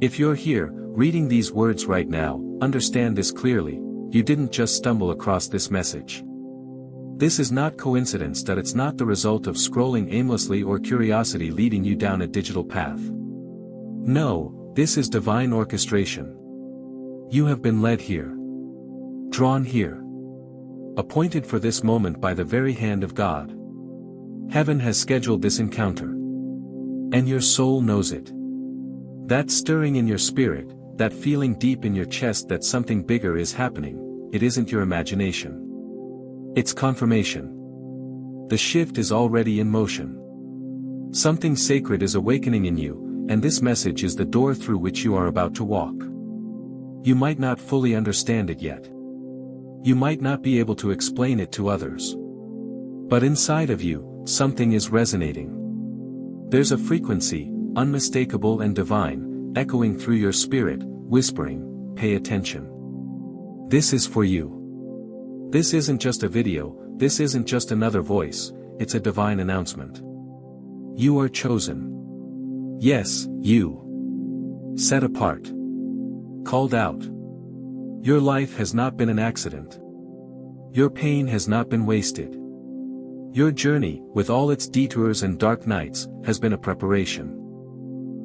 If you're here, reading these words right now, understand this clearly: you didn't just stumble across this message. This is not coincidence, that it's not the result of scrolling aimlessly or curiosity leading you down a digital path. No, this is divine orchestration. You have been led here. Drawn here. Appointed for this moment by the very hand of God. Heaven has scheduled this encounter. And your soul knows it. That stirring in your spirit, that feeling deep in your chest that something bigger is happening, it isn't your imagination. It's confirmation. The shift is already in motion. Something sacred is awakening in you, and this message is the door through which you are about to walk. You might not fully understand it yet. You might not be able to explain it to others. But inside of you, something is resonating. There's a frequency, unmistakable and divine, echoing through your spirit, whispering, "Pay attention. This is for you." This isn't just a video, this isn't just another voice, it's a divine announcement. You are chosen. Yes, you. Set apart. Called out. Your life has not been an accident. Your pain has not been wasted. Your journey, with all its detours and dark nights, has been a preparation.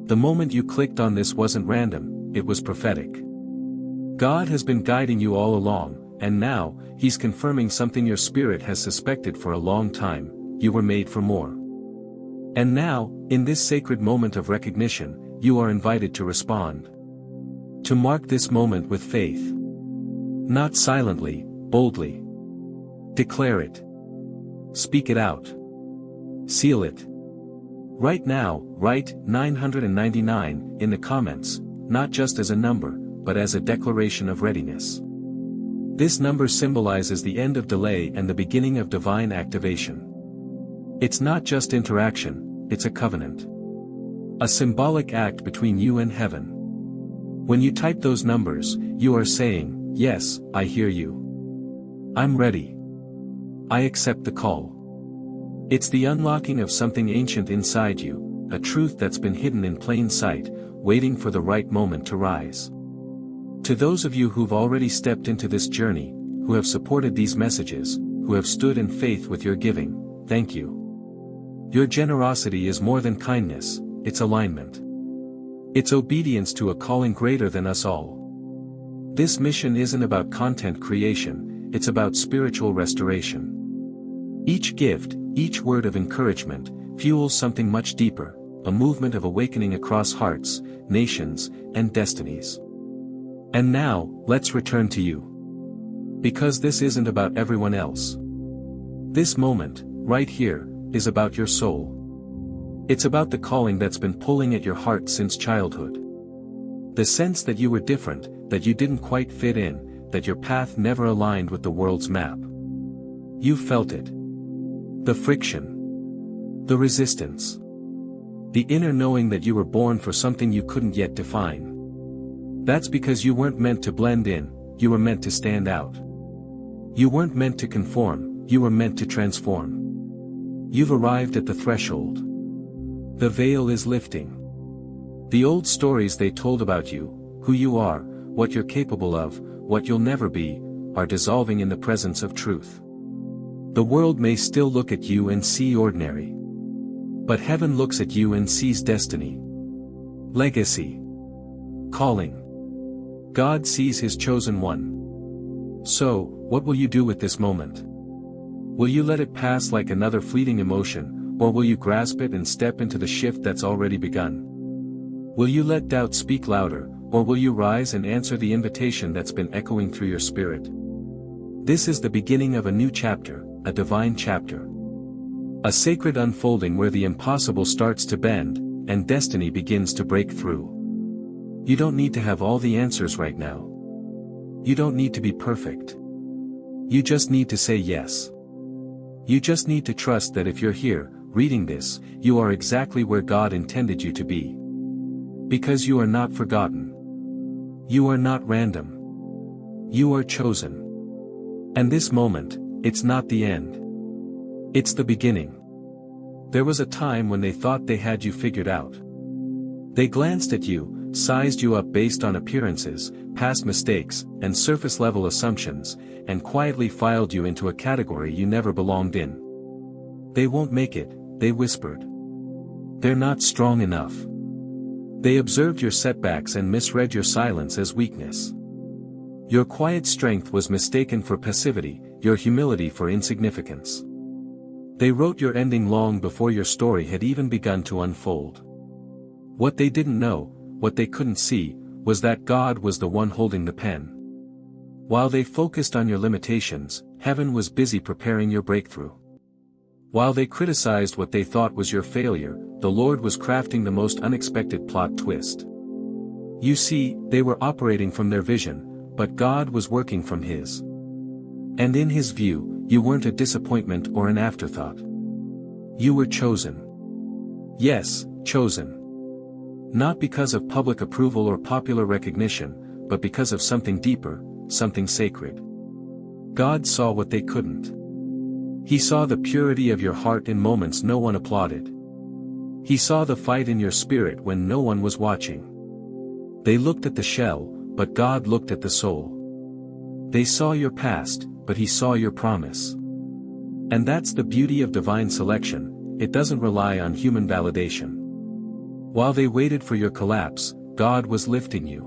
The moment you clicked on this wasn't random, it was prophetic. God has been guiding you all along, and now, He's confirming something your spirit has suspected for a long time: you were made for more. And now, in this sacred moment of recognition, you are invited to respond. To mark this moment with faith. Not silently, boldly. Declare it. Speak it out. Seal it. Right now, write 999 in the comments, not just as a number, but as a declaration of readiness. This number symbolizes the end of delay and the beginning of divine activation. It's not just interaction, it's a covenant. A symbolic act between you and heaven. When you type those numbers, you are saying, "Yes, I hear you. I'm ready. I accept the call." It's the unlocking of something ancient inside you, a truth that's been hidden in plain sight, waiting for the right moment to rise. To those of you who've already stepped into this journey, who have supported these messages, who have stood in faith with your giving, thank you. Your generosity is more than kindness, it's alignment. It's obedience to a calling greater than us all. This mission isn't about content creation, it's about spiritual restoration. Each gift, each word of encouragement, fuels something much deeper, a movement of awakening across hearts, nations, and destinies. And now, let's return to you. Because this isn't about everyone else. This moment, right here, is about your soul. It's about the calling that's been pulling at your heart since childhood. The sense that you were different, that you didn't quite fit in, that your path never aligned with the world's map. You felt it. The friction. The resistance. The inner knowing that you were born for something you couldn't yet define. That's because you weren't meant to blend in, you were meant to stand out. You weren't meant to conform, you were meant to transform. You've arrived at the threshold. The veil is lifting. The old stories they told about you, who you are, what you're capable of, what you'll never be, are dissolving in the presence of truth. The world may still look at you and see ordinary. But heaven looks at you and sees destiny. Legacy. Calling. God sees His chosen one. So, what will you do with this moment? Will you let it pass like another fleeting emotion, or will you grasp it and step into the shift that's already begun? Will you let doubt speak louder, or will you rise and answer the invitation that's been echoing through your spirit? This is the beginning of a new chapter, a divine chapter. A sacred unfolding where the impossible starts to bend, and destiny begins to break through. You don't need to have all the answers right now. You don't need to be perfect. You just need to say yes. You just need to trust that if you're here, reading this, you are exactly where God intended you to be. Because you are not forgotten. You are not random. You are chosen. And this moment, it's not the end. It's the beginning. There was a time when they thought they had you figured out. They glanced at you, sized you up based on appearances, past mistakes, and surface-level assumptions, and quietly filed you into a category you never belonged in. They won't make it, they whispered. They're not strong enough. They observed your setbacks and misread your silence as weakness. Your quiet strength was mistaken for passivity, your humility for insignificance. They wrote your ending long before your story had even begun to unfold. What they didn't know, what they couldn't see, was that God was the one holding the pen. While they focused on your limitations, heaven was busy preparing your breakthrough. While they criticized what they thought was your failure, the Lord was crafting the most unexpected plot twist. You see, they were operating from their vision, but God was working from His. And in His view, you weren't a disappointment or an afterthought. You were chosen. Yes, chosen. Not because of public approval or popular recognition, but because of something deeper, something sacred. God saw what they couldn't. He saw the purity of your heart in moments no one applauded. He saw the fight in your spirit when no one was watching. They looked at the shell, but God looked at the soul. They saw your past, but He saw your promise. And that's the beauty of divine selection, it doesn't rely on human validation. While they waited for your collapse, God was lifting you.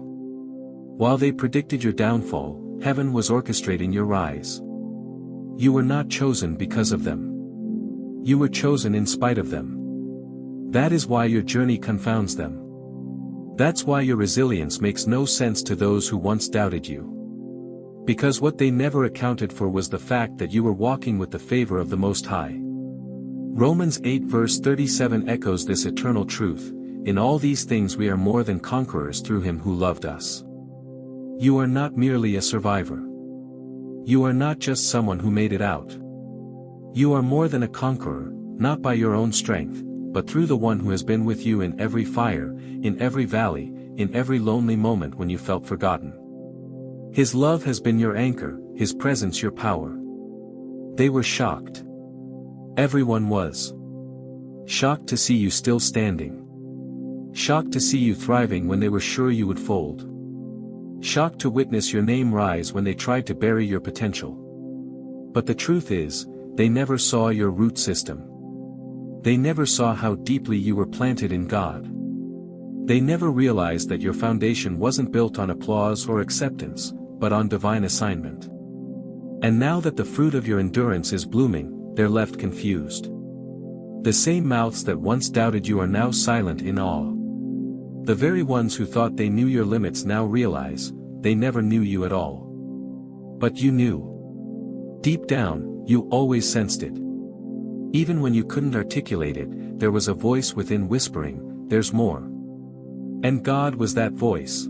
While they predicted your downfall, heaven was orchestrating your rise. You were not chosen because of them. You were chosen in spite of them. That is why your journey confounds them. That's why your resilience makes no sense to those who once doubted you. Because what they never accounted for was the fact that you were walking with the favor of the Most High. Romans 8 verse 37 echoes this eternal truth. In all these things we are more than conquerors through Him who loved us. You are not merely a survivor. You are not just someone who made it out. You are more than a conqueror, not by your own strength, but through the one who has been with you in every fire, in every valley, in every lonely moment when you felt forgotten. His love has been your anchor, His presence your power. They were shocked. Everyone was. Shocked to see you still standing. Shocked to see you thriving when they were sure you would fold. Shocked to witness your name rise when they tried to bury your potential. But the truth is, they never saw your root system. They never saw how deeply you were planted in God. They never realized that your foundation wasn't built on applause or acceptance, but on divine assignment. And now that the fruit of your endurance is blooming, they're left confused. The same mouths that once doubted you are now silent in awe. The very ones who thought they knew your limits now realize, they never knew you at all. But you knew. Deep down, you always sensed it. Even when you couldn't articulate it, there was a voice within whispering, "There's more." And God was that voice.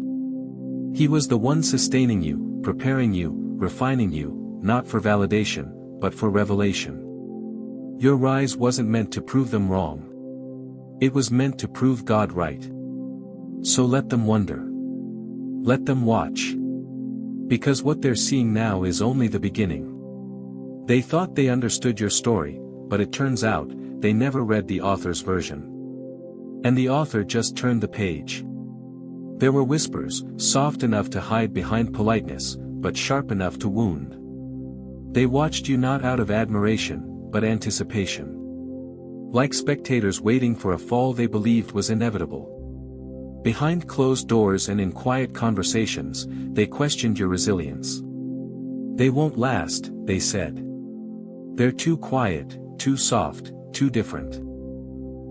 He was the one sustaining you, preparing you, refining you, not for validation, but for revelation. Your rise wasn't meant to prove them wrong. It was meant to prove God right. So let them wonder. Let them watch. Because what they're seeing now is only the beginning. They thought they understood your story, but it turns out, they never read the author's version. And the author just turned the page. There were whispers, soft enough to hide behind politeness, but sharp enough to wound. They watched you not out of admiration, but anticipation. Like spectators waiting for a fall they believed was inevitable. Behind closed doors and in quiet conversations, they questioned your resilience. They won't last, they said. They're too quiet, too soft, too different.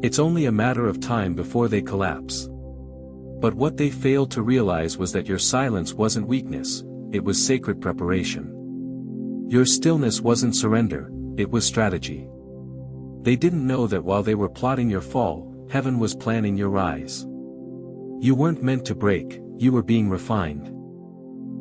It's only a matter of time before they collapse. But what they failed to realize was that your silence wasn't weakness, it was sacred preparation. Your stillness wasn't surrender, it was strategy. They didn't know that while they were plotting your fall, heaven was planning your rise. You weren't meant to break, you were being refined.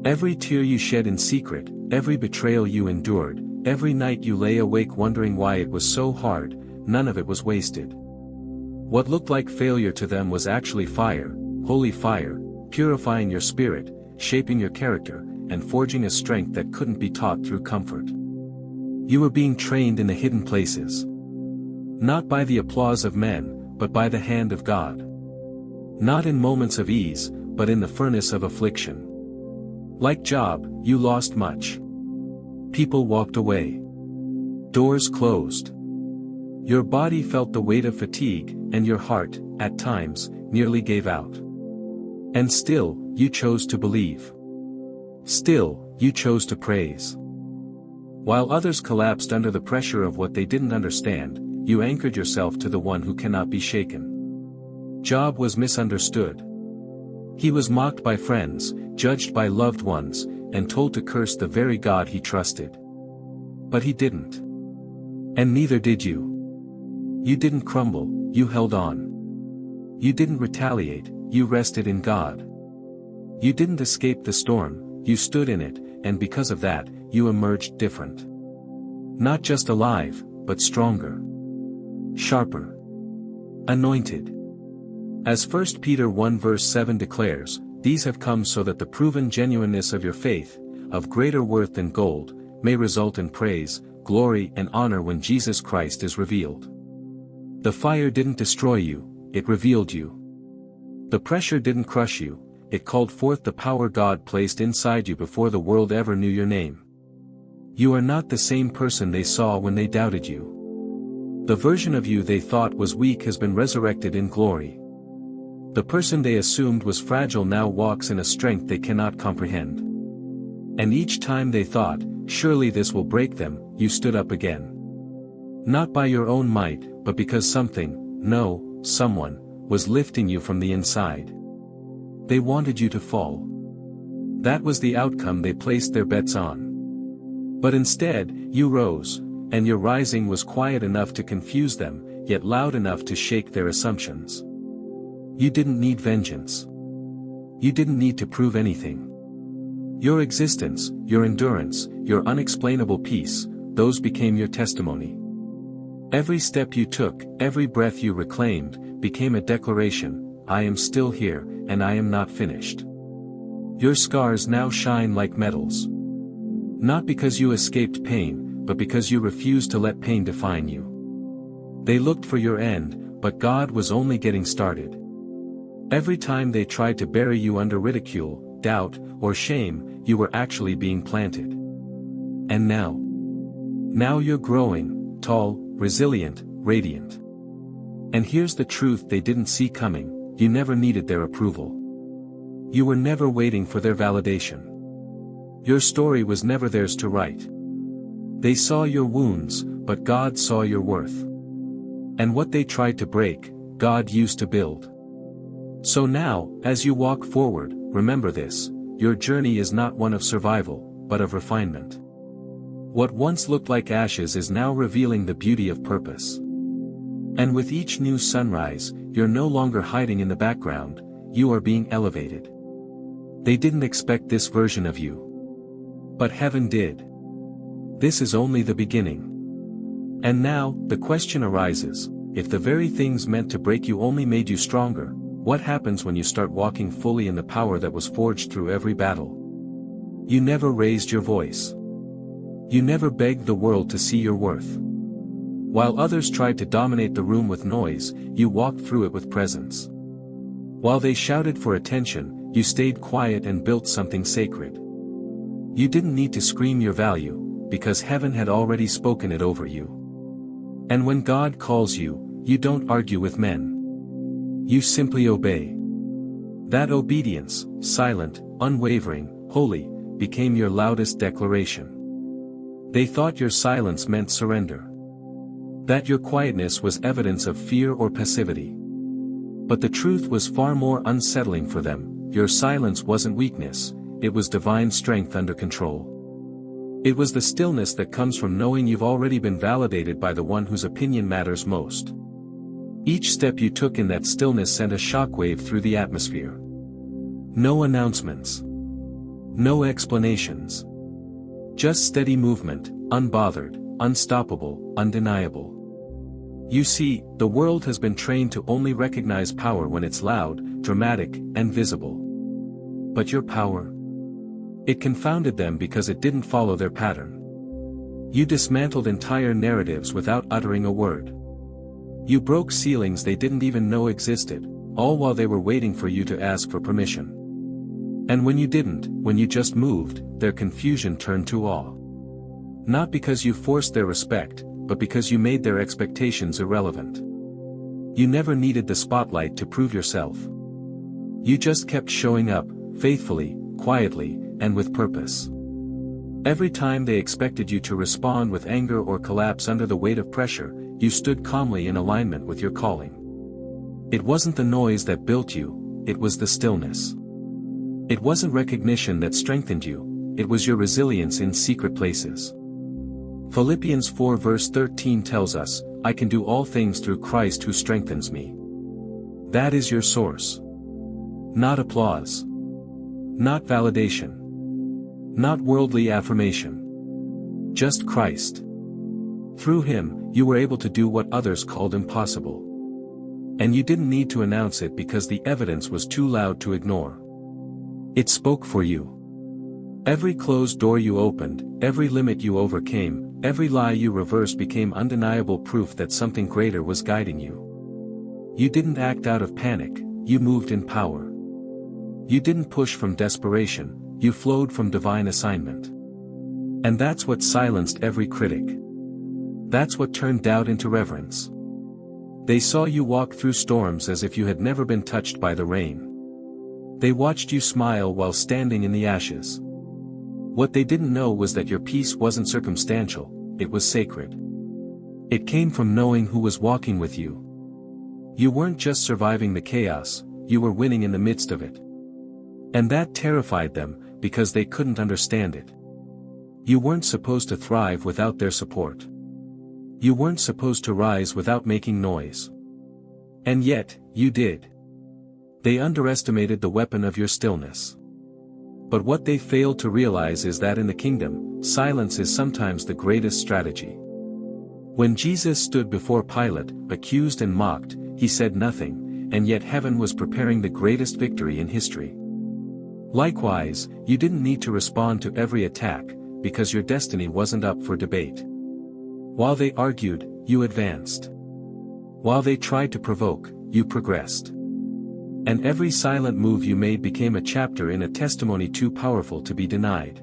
Every tear you shed in secret, every betrayal you endured, every night you lay awake wondering why it was so hard, none of it was wasted. What looked like failure to them was actually fire, holy fire, purifying your spirit, shaping your character, and forging a strength that couldn't be taught through comfort. You were being trained in the hidden places. Not by the applause of men, but by the hand of God. Not in moments of ease, but in the furnace of affliction. Like Job, you lost much. People walked away. Doors closed. Your body felt the weight of fatigue, and your heart, at times, nearly gave out. And still, you chose to believe. Still, you chose to praise. While others collapsed under the pressure of what they didn't understand, you anchored yourself to the one who cannot be shaken. Job was misunderstood. He was mocked by friends, judged by loved ones, and told to curse the very God he trusted. But he didn't. And neither did you. You didn't crumble, you held on. You didn't retaliate, you rested in God. You didn't escape the storm, you stood in it, and because of that, you emerged different. Not just alive, but stronger. Sharper. Anointed. As 1 Peter 1 verse 7 declares, these have come so that the proven genuineness of your faith, of greater worth than gold, may result in praise, glory and honor when Jesus Christ is revealed. The fire didn't destroy you, it revealed you. The pressure didn't crush you, it called forth the power God placed inside you before the world ever knew your name. You are not the same person they saw when they doubted you. The version of you they thought was weak has been resurrected in glory. The person they assumed was fragile now walks in a strength they cannot comprehend. And each time they thought, surely this will break them, you stood up again. Not by your own might, but because something, no, someone, was lifting you from the inside. They wanted you to fall. That was the outcome they placed their bets on. But instead, you rose, and your rising was quiet enough to confuse them, yet loud enough to shake their assumptions. You didn't need vengeance. You didn't need to prove anything. Your existence, your endurance, your unexplainable peace, those became your testimony. Every step you took, every breath you reclaimed, became a declaration, I am still here, and I am not finished. Your scars now shine like medals. Not because you escaped pain, but because you refused to let pain define you. They looked for your end, but God was only getting started. Every time they tried to bury you under ridicule, doubt, or shame, you were actually being planted. And now? Now you're growing, tall, resilient, radiant. And here's the truth they didn't see coming, you never needed their approval. You were never waiting for their validation. Your story was never theirs to write. They saw your wounds, but God saw your worth. And what they tried to break, God used to build. So now, as you walk forward, remember this, your journey is not one of survival, but of refinement. What once looked like ashes is now revealing the beauty of purpose. And with each new sunrise, you're no longer hiding in the background, you are being elevated. They didn't expect this version of you. But heaven did. This is only the beginning. And now, the question arises, if the very things meant to break you only made you stronger, what happens when you start walking fully in the power that was forged through every battle? You never raised your voice. You never begged the world to see your worth. While others tried to dominate the room with noise, you walked through it with presence. While they shouted for attention, you stayed quiet and built something sacred. You didn't need to scream your value, because heaven had already spoken it over you. And when God calls you, you don't argue with men. You simply obey. That obedience, silent, unwavering, holy, became your loudest declaration. They thought your silence meant surrender. That your quietness was evidence of fear or passivity. But the truth was far more unsettling for them, your silence wasn't weakness, it was divine strength under control. It was the stillness that comes from knowing you've already been validated by the one whose opinion matters most. Each step you took in that stillness sent a shockwave through the atmosphere. No announcements. No explanations. Just steady movement, unbothered, unstoppable, undeniable. You see, the world has been trained to only recognize power when it's loud, dramatic, and visible. But your power? It confounded them because it didn't follow their pattern. You dismantled entire narratives without uttering a word. You broke ceilings they didn't even know existed, all while they were waiting for you to ask for permission. And when you didn't, when you just moved, their confusion turned to awe. Not because you forced their respect, but because you made their expectations irrelevant. You never needed the spotlight to prove yourself. You just kept showing up, faithfully, quietly, and with purpose. Every time they expected you to respond with anger or collapse under the weight of pressure, you stood calmly in alignment with your calling. It wasn't the noise that built you, it was the stillness. It wasn't recognition that strengthened you, it was your resilience in secret places. Philippians 4 verse 13 tells us, "I can do all things through Christ who strengthens me." That is your source. Not applause. Not validation. Not worldly affirmation. Just Christ. Through him, you were able to do what others called impossible. And you didn't need to announce it because the evidence was too loud to ignore. It spoke for you. Every closed door you opened, every limit you overcame, every lie you reversed became undeniable proof that something greater was guiding you. You didn't act out of panic, you moved in power. You didn't push from desperation, you flowed from divine assignment. And that's what silenced every critic. That's what turned doubt into reverence. They saw you walk through storms as if you had never been touched by the rain. They watched you smile while standing in the ashes. What they didn't know was that your peace wasn't circumstantial, it was sacred. It came from knowing who was walking with you. You weren't just surviving the chaos, you were winning in the midst of it. And that terrified them, because they couldn't understand it. You weren't supposed to thrive without their support. You weren't supposed to rise without making noise. And yet, you did. They underestimated the weapon of your stillness. But what they failed to realize is that in the kingdom, silence is sometimes the greatest strategy. When Jesus stood before Pilate, accused and mocked, he said nothing, and yet heaven was preparing the greatest victory in history. Likewise, you didn't need to respond to every attack, because your destiny wasn't up for debate. While they argued, you advanced. While they tried to provoke, you progressed. And every silent move you made became a chapter in a testimony too powerful to be denied.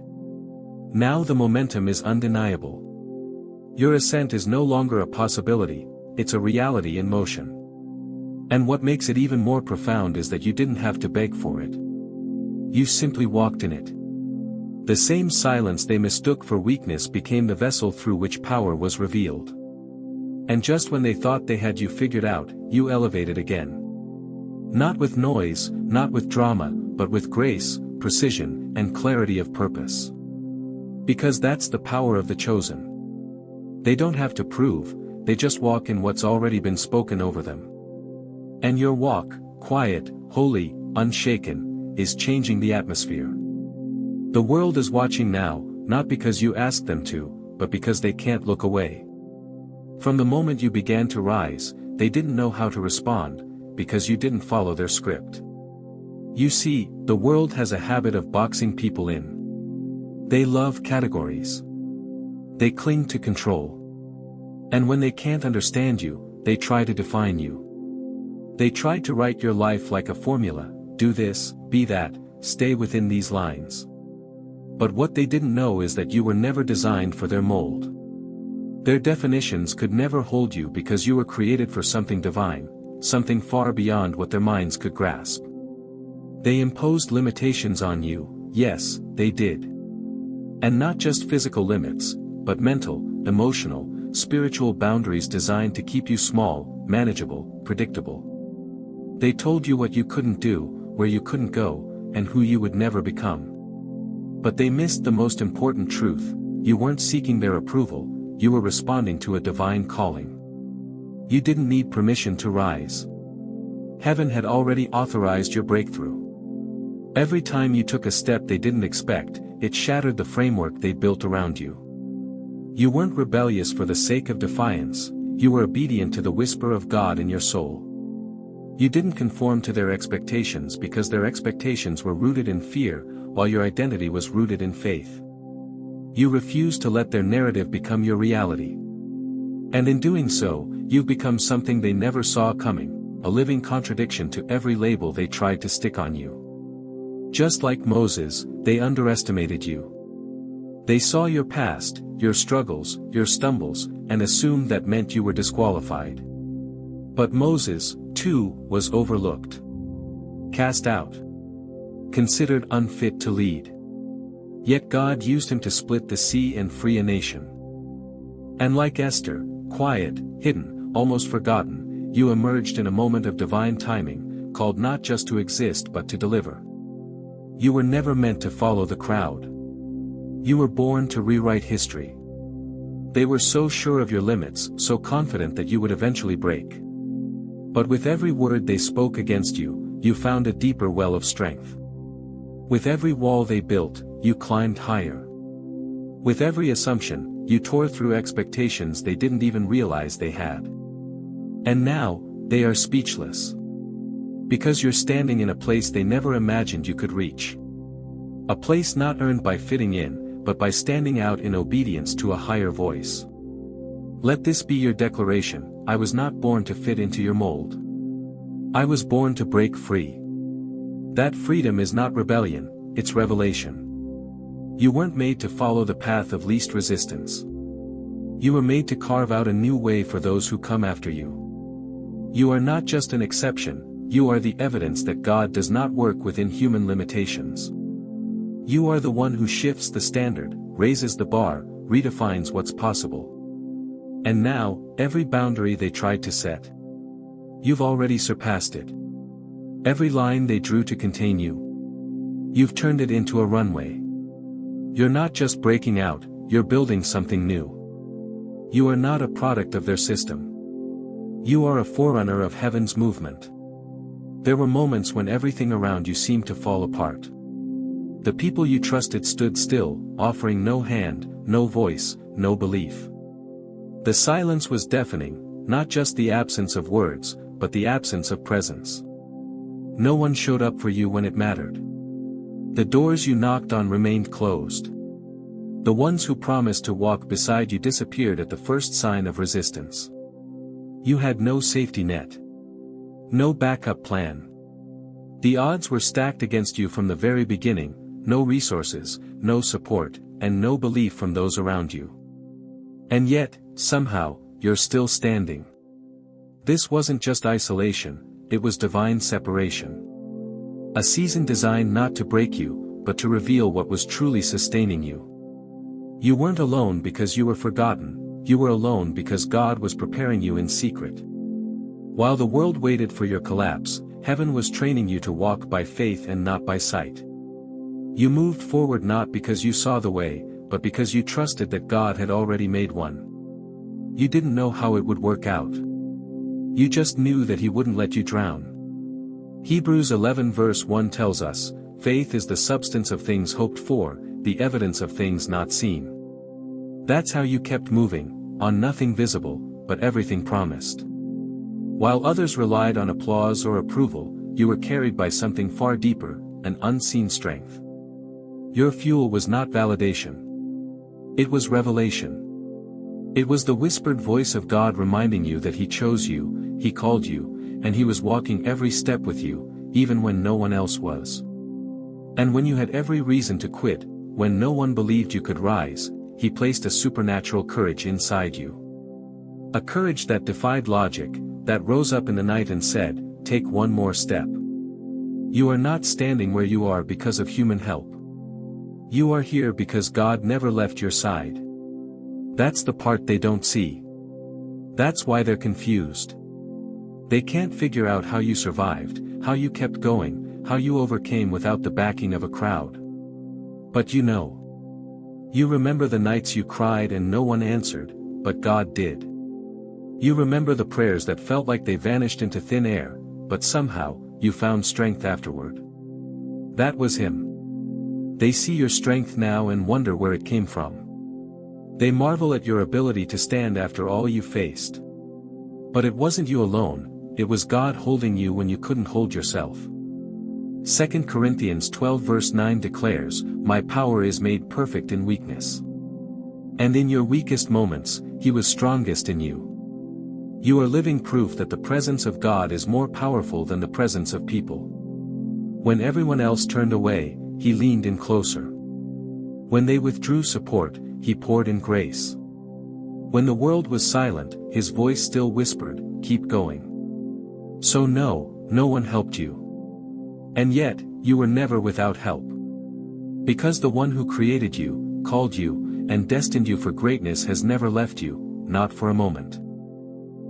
Now the momentum is undeniable. Your ascent is no longer a possibility, it's a reality in motion. And what makes it even more profound is that you didn't have to beg for it. You simply walked in it. The same silence they mistook for weakness became the vessel through which power was revealed. And just when they thought they had you figured out, you elevated again. Not with noise, not with drama, but with grace, precision, and clarity of purpose. Because that's the power of the chosen. They don't have to prove, they just walk in what's already been spoken over them. And your walk, quiet, holy, unshaken, is changing the atmosphere. The world is watching now, not because you asked them to, but because they can't look away. From the moment you began to rise, they didn't know how to respond, because you didn't follow their script. You see, the world has a habit of boxing people in. They love categories. They cling to control. And when they can't understand you, they try to define you. They try to write your life like a formula: do this, be that, stay within these lines. But what they didn't know is that you were never designed for their mold. Their definitions could never hold you because you were created for something divine, something far beyond what their minds could grasp. They imposed limitations on you, yes, they did. And not just physical limits, but mental, emotional, spiritual boundaries designed to keep you small, manageable, predictable. They told you what you couldn't do, where you couldn't go, and who you would never become. But they missed the most important truth: you weren't seeking their approval, you were responding to a divine calling. You didn't need permission to rise. Heaven had already authorized your breakthrough. Every time you took a step they didn't expect, it shattered the framework they built around you. You weren't rebellious for the sake of defiance, you were obedient to the whisper of God in your soul. You didn't conform to their expectations because their expectations were rooted in fear, while your identity was rooted in faith. You refused to let their narrative become your reality. And in doing so, you've become something they never saw coming: a living contradiction to every label they tried to stick on you. Just like Moses, they underestimated you. They saw your past, your struggles, your stumbles, and assumed that meant you were disqualified. But Moses, too, was overlooked. Cast out. Considered unfit to lead. Yet God used him to split the sea and free a nation. And like Esther, quiet, hidden, almost forgotten, you emerged in a moment of divine timing, called not just to exist but to deliver. You were never meant to follow the crowd. You were born to rewrite history. They were so sure of your limits, so confident that you would eventually break. But with every word they spoke against you, you found a deeper well of strength. With every wall they built, you climbed higher. With every assumption, you tore through expectations they didn't even realize they had. And now, they are speechless. Because you're standing in a place they never imagined you could reach. A place not earned by fitting in, but by standing out in obedience to a higher voice. Let this be your declaration: I was not born to fit into your mold. I was born to break free. That freedom is not rebellion, it's revelation. You weren't made to follow the path of least resistance. You were made to carve out a new way for those who come after you. You are not just an exception, you are the evidence that God does not work within human limitations. You are the one who shifts the standard, raises the bar, redefines what's possible. And now, every boundary they tried to set, you've already surpassed it. Every line they drew to contain you, you've turned it into a runway. You're not just breaking out, you're building something new. You are not a product of their system. You are a forerunner of heaven's movement. There were moments when everything around you seemed to fall apart. The people you trusted stood still, offering no hand, no voice, no belief. The silence was deafening, not just the absence of words, but the absence of presence. No one showed up for you when it mattered. The doors you knocked on remained closed. The ones who promised to walk beside you disappeared at the first sign of resistance. You had no safety net. No backup plan. The odds were stacked against you from the very beginning, no resources, no support, and no belief from those around you. And yet, somehow, you're still standing. This wasn't just isolation, it was divine separation. A season designed not to break you, but to reveal what was truly sustaining you. You weren't alone because you were forgotten, you were alone because God was preparing you in secret. While the world waited for your collapse, heaven was training you to walk by faith and not by sight. You moved forward not because you saw the way, but because you trusted that God had already made one. You didn't know how it would work out. You just knew that He wouldn't let you drown. Hebrews 11 verse 1 tells us, faith is the substance of things hoped for, the evidence of things not seen. That's how you kept moving, on nothing visible, but everything promised. While others relied on applause or approval, you were carried by something far deeper, an unseen strength. Your fuel was not validation. It was revelation. It was the whispered voice of God reminding you that He chose you, He called you, and He was walking every step with you, even when no one else was. And when you had every reason to quit, when no one believed you could rise, He placed a supernatural courage inside you. A courage that defied logic, that rose up in the night and said, take one more step. You are not standing where you are because of human help. You are here because God never left your side. That's the part they don't see. That's why they're confused. They can't figure out how you survived, how you kept going, how you overcame without the backing of a crowd. But you know. You remember the nights you cried and no one answered, but God did. You remember the prayers that felt like they vanished into thin air, but somehow, you found strength afterward. That was Him. They see your strength now and wonder where it came from. They marvel at your ability to stand after all you faced. But it wasn't you alone, it was God holding you when you couldn't hold yourself. 2 Corinthians 12 verse 9 declares, my power is made perfect in weakness. And in your weakest moments, He was strongest in you. You are living proof that the presence of God is more powerful than the presence of people. When everyone else turned away, he leaned in closer. When they withdrew support, he poured in grace. When the world was silent, his voice still whispered, "Keep going." So no one helped you. And yet, you were never without help. Because the one who created you, called you, and destined you for greatness has never left you, not for a moment.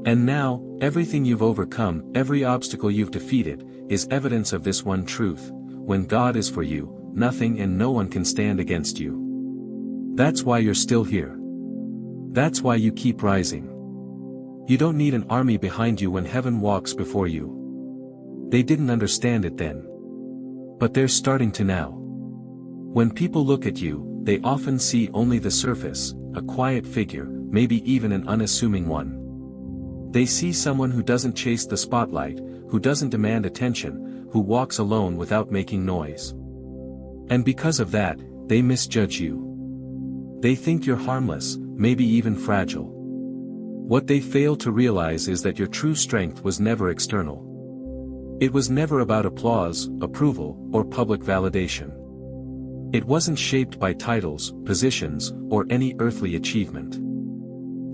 And now, everything you've overcome, every obstacle you've defeated, is evidence of this one truth: when God is for you, nothing and no one can stand against you. That's why you're still here. That's why you keep rising. You don't need an army behind you when heaven walks before you. They didn't understand it then. But they're starting to now. When people look at you, they often see only the surface, a quiet figure, maybe even an unassuming one. They see someone who doesn't chase the spotlight, who doesn't demand attention, who walks alone without making noise. And because of that, they misjudge you. They think you're harmless, maybe even fragile. What they fail to realize is that your true strength was never external. It was never about applause, approval, or public validation. It wasn't shaped by titles, positions, or any earthly achievement.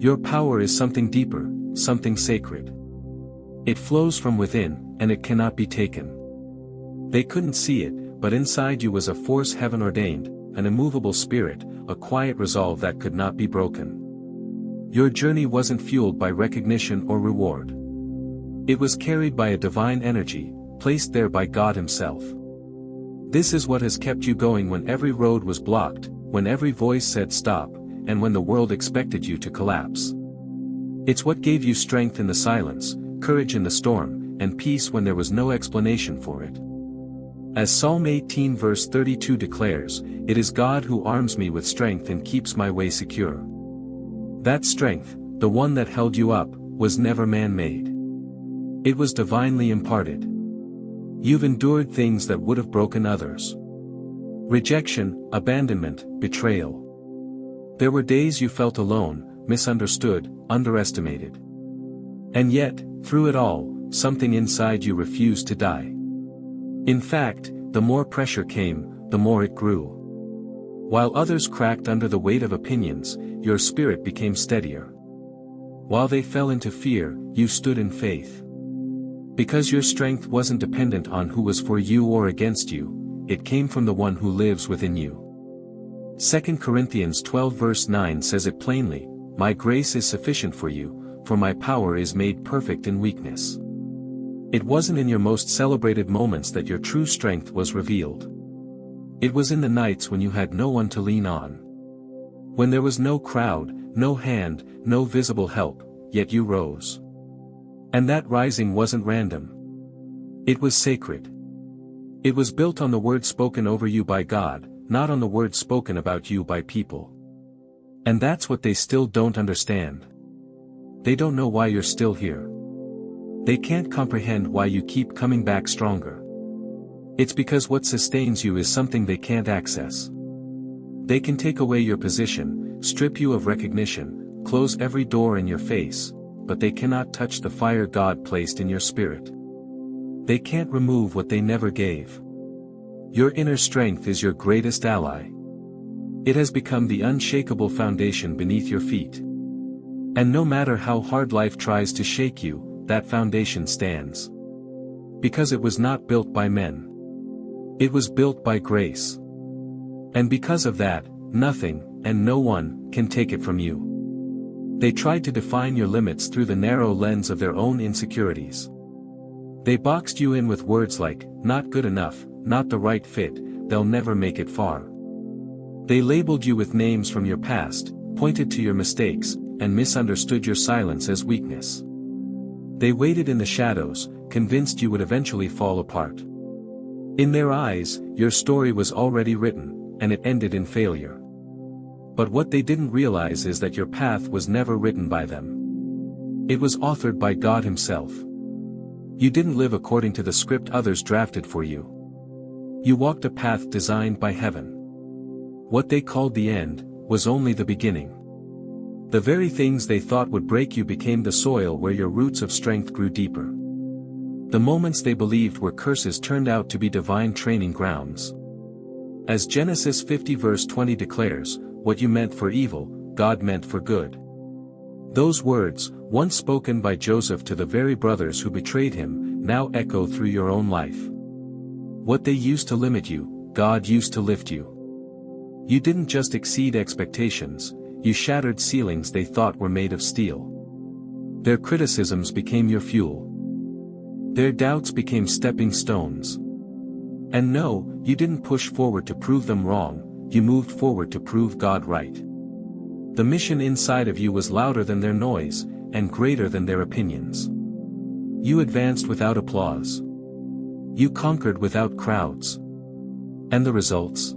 Your power is something deeper, something sacred. It flows from within, and it cannot be taken. They couldn't see it, but inside you was a force heaven ordained, an immovable spirit, a quiet resolve that could not be broken. Your journey wasn't fueled by recognition or reward. It was carried by a divine energy, placed there by God Himself. This is what has kept you going when every road was blocked, when every voice said stop, and when the world expected you to collapse. It's what gave you strength in the silence, courage in the storm, and peace when there was no explanation for it. As Psalm 18 verse 32 declares, "It is God who arms me with strength and keeps my way secure." That strength, the one that held you up, was never man-made. It was divinely imparted. You've endured things that would have broken others. Rejection, abandonment, betrayal. There were days you felt alone, misunderstood, underestimated. And yet, through it all, something inside you refused to die. In fact, the more pressure came, the more it grew. While others cracked under the weight of opinions, your spirit became steadier. While they fell into fear, you stood in faith. Because your strength wasn't dependent on who was for you or against you, it came from the one who lives within you. 2 Corinthians 12 verse 9 says it plainly, "My grace is sufficient for you, for my power is made perfect in weakness." It wasn't in your most celebrated moments that your true strength was revealed. It was in the nights when you had no one to lean on. When there was no crowd, no hand, no visible help, yet you rose. And that rising wasn't random. It was sacred. It was built on the word spoken over you by God, not on the word spoken about you by people. And that's what they still don't understand. They don't know why you're still here. They can't comprehend why you keep coming back stronger. It's because what sustains you is something they can't access. They can take away your position, strip you of recognition, close every door in your face, but they cannot touch the fire God placed in your spirit. They can't remove what they never gave. Your inner strength is your greatest ally. It has become the unshakable foundation beneath your feet. And no matter how hard life tries to shake you, that foundation stands. Because it was not built by men. It was built by grace. And because of that, nothing, and no one, can take it from you. They tried to define your limits through the narrow lens of their own insecurities. They boxed you in with words like, not good enough, not the right fit, they'll never make it far. They labeled you with names from your past, pointed to your mistakes, and misunderstood your silence as weakness. They waited in the shadows, convinced you would eventually fall apart. In their eyes, your story was already written, and it ended in failure. But what they didn't realize is that your path was never written by them. It was authored by God Himself. You didn't live according to the script others drafted for you. You walked a path designed by heaven. What they called the end, was only the beginning. The very things they thought would break you became the soil where your roots of strength grew deeper. The moments they believed were curses turned out to be divine training grounds. As Genesis 50 verse 20 declares, "What you meant for evil, God meant for good." Those words, once spoken by Joseph to the very brothers who betrayed him, now echo through your own life. What they used to limit you, God used to lift you. You didn't just exceed expectations, you shattered ceilings they thought were made of steel. Their criticisms became your fuel. Their doubts became stepping stones. And no, you didn't push forward to prove them wrong, you moved forward to prove God right. The mission inside of you was louder than their noise, and greater than their opinions. You advanced without applause. You conquered without crowds. And the results?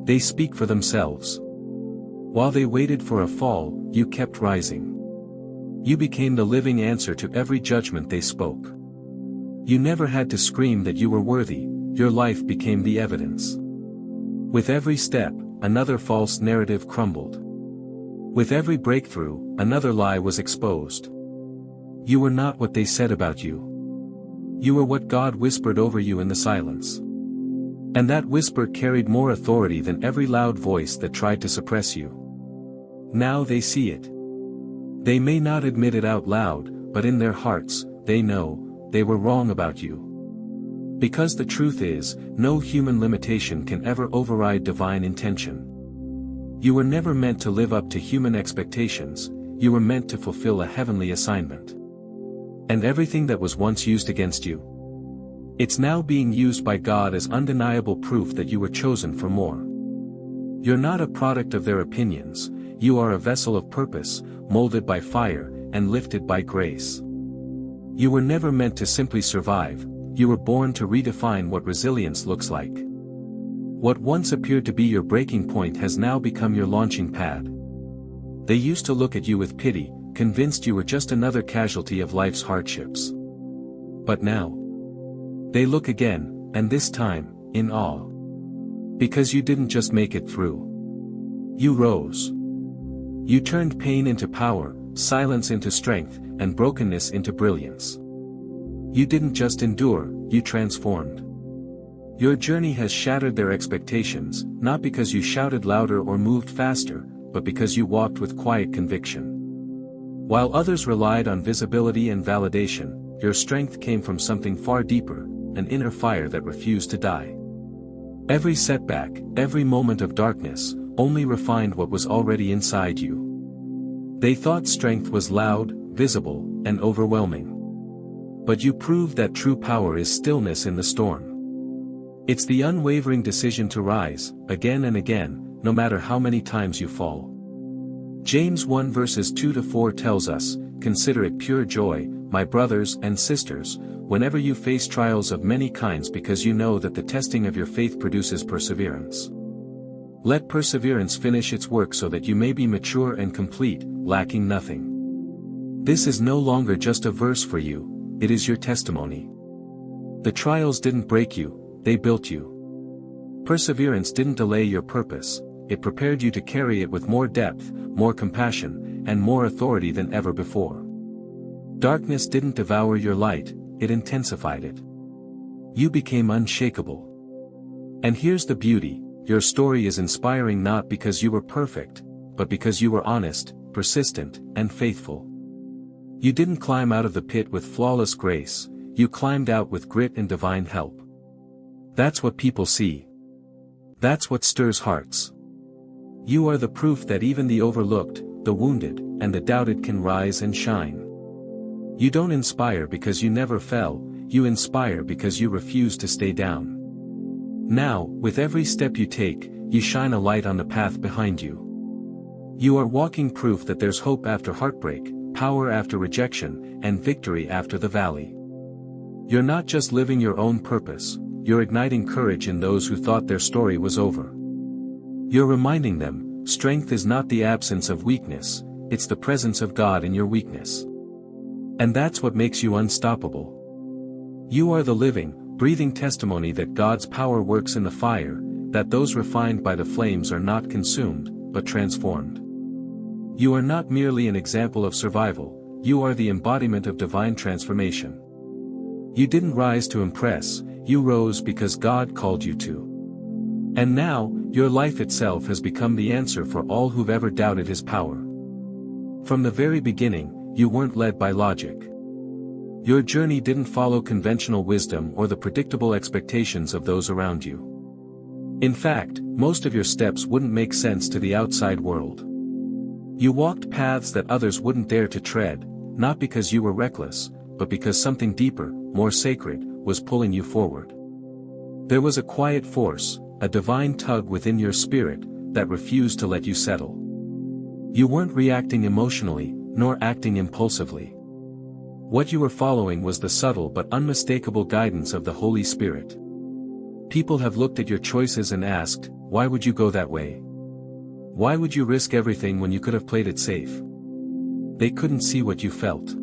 They speak for themselves. While they waited for a fall, you kept rising. You became the living answer to every judgment they spoke. You never had to scream that you were worthy, your life became the evidence. With every step, another false narrative crumbled. With every breakthrough, another lie was exposed. You were not what they said about you. You were what God whispered over you in the silence. And that whisper carried more authority than every loud voice that tried to suppress you. Now they see it. They may not admit it out loud, but in their hearts, they know, they were wrong about you. Because the truth is, no human limitation can ever override divine intention. You were never meant to live up to human expectations, you were meant to fulfill a heavenly assignment. And everything that was once used against you, it's now being used by God as undeniable proof that you were chosen for more. You're not a product of their opinions, you are a vessel of purpose, molded by fire, and lifted by grace. You were never meant to simply survive, you were born to redefine what resilience looks like. What once appeared to be your breaking point has now become your launching pad. They used to look at you with pity, convinced you were just another casualty of life's hardships. But now, they look again, and this time, in awe. Because you didn't just make it through. You rose. You turned pain into power, silence into strength, and brokenness into brilliance. You didn't just endure, you transformed. Your journey has shattered their expectations, not because you shouted louder or moved faster, but because you walked with quiet conviction. While others relied on visibility and validation, your strength came from something far deeper, an inner fire that refused to die. Every setback, every moment of darkness, only refined what was already inside you. They thought strength was loud, visible, and overwhelming. But you proved that true power is stillness in the storm. It's the unwavering decision to rise, again and again, no matter how many times you fall. James 1 verses 2-4 tells us, "Consider it pure joy, my brothers and sisters, whenever you face trials of many kinds, because you know that the testing of your faith produces perseverance. Let perseverance finish its work so that you may be mature and complete, lacking nothing." This is no longer just a verse for you, it is your testimony. The trials didn't break you, they built you. Perseverance didn't delay your purpose, it prepared you to carry it with more depth, more compassion, and more authority than ever before. Darkness didn't devour your light, it intensified it. You became unshakable. And here's the beauty, your story is inspiring not because you were perfect, but because you were honest, persistent, and faithful. You didn't climb out of the pit with flawless grace, you climbed out with grit and divine help. That's what people see. That's what stirs hearts. You are the proof that even the overlooked, the wounded, and the doubted can rise and shine. You don't inspire because you never fell, you inspire because you refuse to stay down. Now, with every step you take, you shine a light on the path behind you. You are walking proof that there's hope after heartbreak, power after rejection, and victory after the valley. You're not just living your own purpose, you're igniting courage in those who thought their story was over. You're reminding them, strength is not the absence of weakness, it's the presence of God in your weakness. And that's what makes you unstoppable. You are the living, breathing testimony that God's power works in the fire, that those refined by the flames are not consumed, but transformed. You are not merely an example of survival, you are the embodiment of divine transformation. You didn't rise to impress, you rose because God called you to. And now, your life itself has become the answer for all who've ever doubted His power. From the very beginning, you weren't led by logic. Your journey didn't follow conventional wisdom or the predictable expectations of those around you. In fact, most of your steps wouldn't make sense to the outside world. You walked paths that others wouldn't dare to tread, not because you were reckless, but because something deeper, more sacred, was pulling you forward. There was a quiet force, a divine tug within your spirit, that refused to let you settle. You weren't reacting emotionally, nor acting impulsively. What you were following was the subtle but unmistakable guidance of the Holy Spirit. People have looked at your choices and asked, why would you go that way? Why would you risk everything when you could have played it safe? They couldn't see what you felt.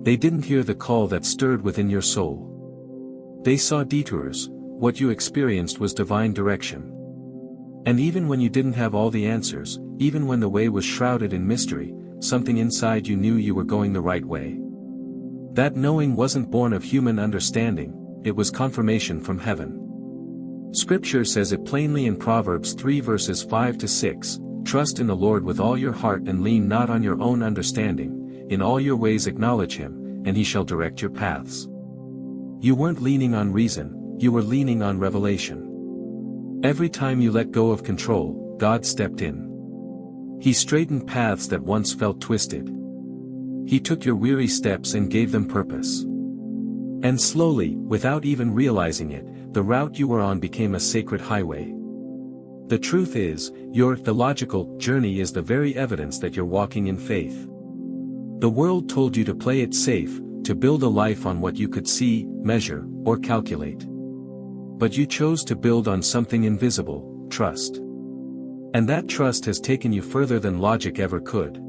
They didn't hear the call that stirred within your soul. They saw detours, what you experienced was divine direction. And even when you didn't have all the answers, even when the way was shrouded in mystery, something inside you knew you were going the right way. That knowing wasn't born of human understanding, it was confirmation from heaven. Scripture says it plainly in Proverbs 3 verses 5 to 6, "Trust in the Lord with all your heart and lean not on your own understanding, in all your ways acknowledge Him, and He shall direct your paths." You weren't leaning on reason, you were leaning on revelation. Every time you let go of control, God stepped in. He straightened paths that once felt twisted. He took your weary steps and gave them purpose. And slowly, without even realizing it, the route you were on became a sacred highway. The truth is, your theological journey is the very evidence that you're walking in faith. The world told you to play it safe, to build a life on what you could see, measure, or calculate. But you chose to build on something invisible, trust. And that trust has taken you further than logic ever could.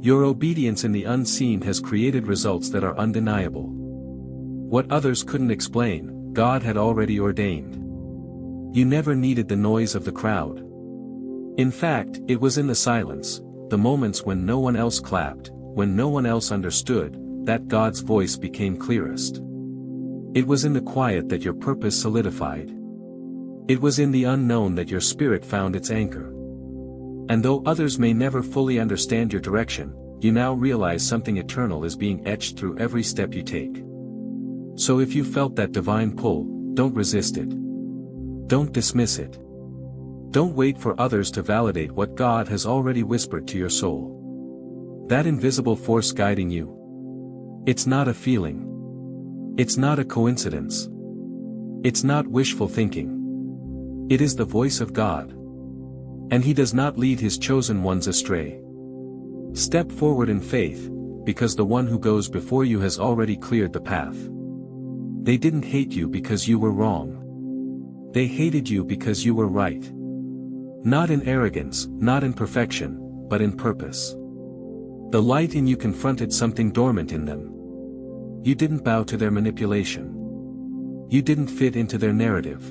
Your obedience in the unseen has created results that are undeniable. What others couldn't explain, God had already ordained. You never needed the noise of the crowd. In fact, it was in the silence, the moments when no one else clapped, when no one else understood, that God's voice became clearest. It was in the quiet that your purpose solidified. It was in the unknown that your spirit found its anchor. And though others may never fully understand your direction, you now realize something eternal is being etched through every step you take. So if you felt that divine pull, don't resist it. Don't dismiss it. Don't wait for others to validate what God has already whispered to your soul. That invisible force guiding you. It's not a feeling. It's not a coincidence. It's not wishful thinking. It is the voice of God. And He does not lead His chosen ones astray. Step forward in faith, because the one who goes before you has already cleared the path. They didn't hate you because you were wrong. They hated you because you were right. Not in arrogance, not in perfection, but in purpose. The light in you confronted something dormant in them. You didn't bow to their manipulation. You didn't fit into their narrative.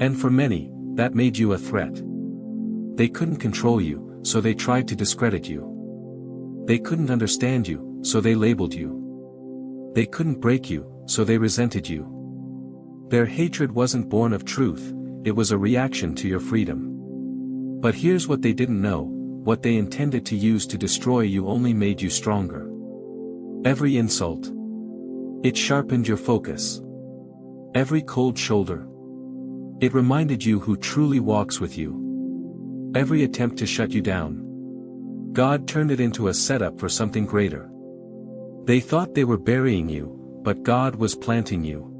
And for many, that made you a threat. They couldn't control you, so they tried to discredit you. They couldn't understand you, so they labeled you. They couldn't break you, so they resented you. Their hatred wasn't born of truth, it was a reaction to your freedom. But here's what they didn't know, what they intended to use to destroy you only made you stronger. Every insult. It sharpened your focus. Every cold shoulder. It reminded you who truly walks with you. Every attempt to shut you down. God turned it into a setup for something greater. They thought they were burying you, but God was planting you.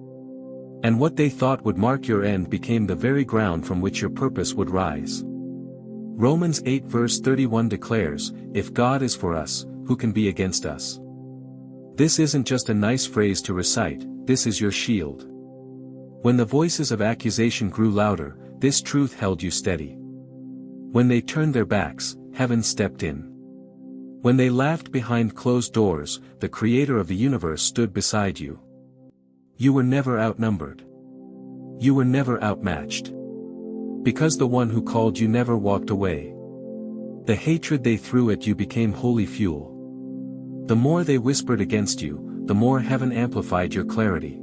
And what they thought would mark your end became the very ground from which your purpose would rise. Romans 8 verse 31 declares, "If God is for us, who can be against us?" This isn't just a nice phrase to recite, this is your shield. When the voices of accusation grew louder, this truth held you steady. When they turned their backs, heaven stepped in. When they laughed behind closed doors, the Creator of the universe stood beside you. You were never outnumbered. You were never outmatched. Because the one who called you never walked away. The hatred they threw at you became holy fuel. The more they whispered against you, the more heaven amplified your clarity.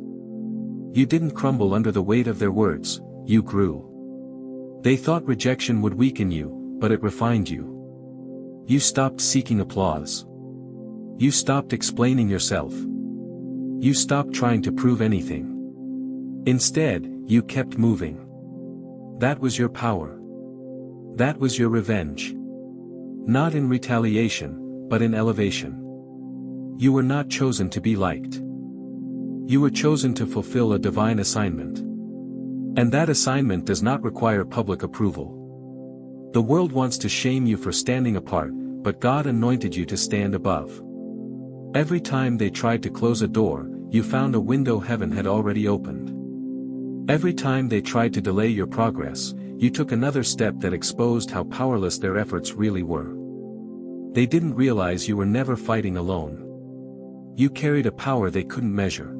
You didn't crumble under the weight of their words, you grew. They thought rejection would weaken you, but it refined you. You stopped seeking applause. You stopped explaining yourself. You stopped trying to prove anything. Instead, you kept moving. That was your power. That was your revenge. Not in retaliation, but in elevation. You were not chosen to be liked. You were chosen to fulfill a divine assignment. And that assignment does not require public approval. The world wants to shame you for standing apart, but God anointed you to stand above. Every time they tried to close a door, you found a window heaven had already opened. Every time they tried to delay your progress, you took another step that exposed how powerless their efforts really were. They didn't realize you were never fighting alone. You carried a power they couldn't measure.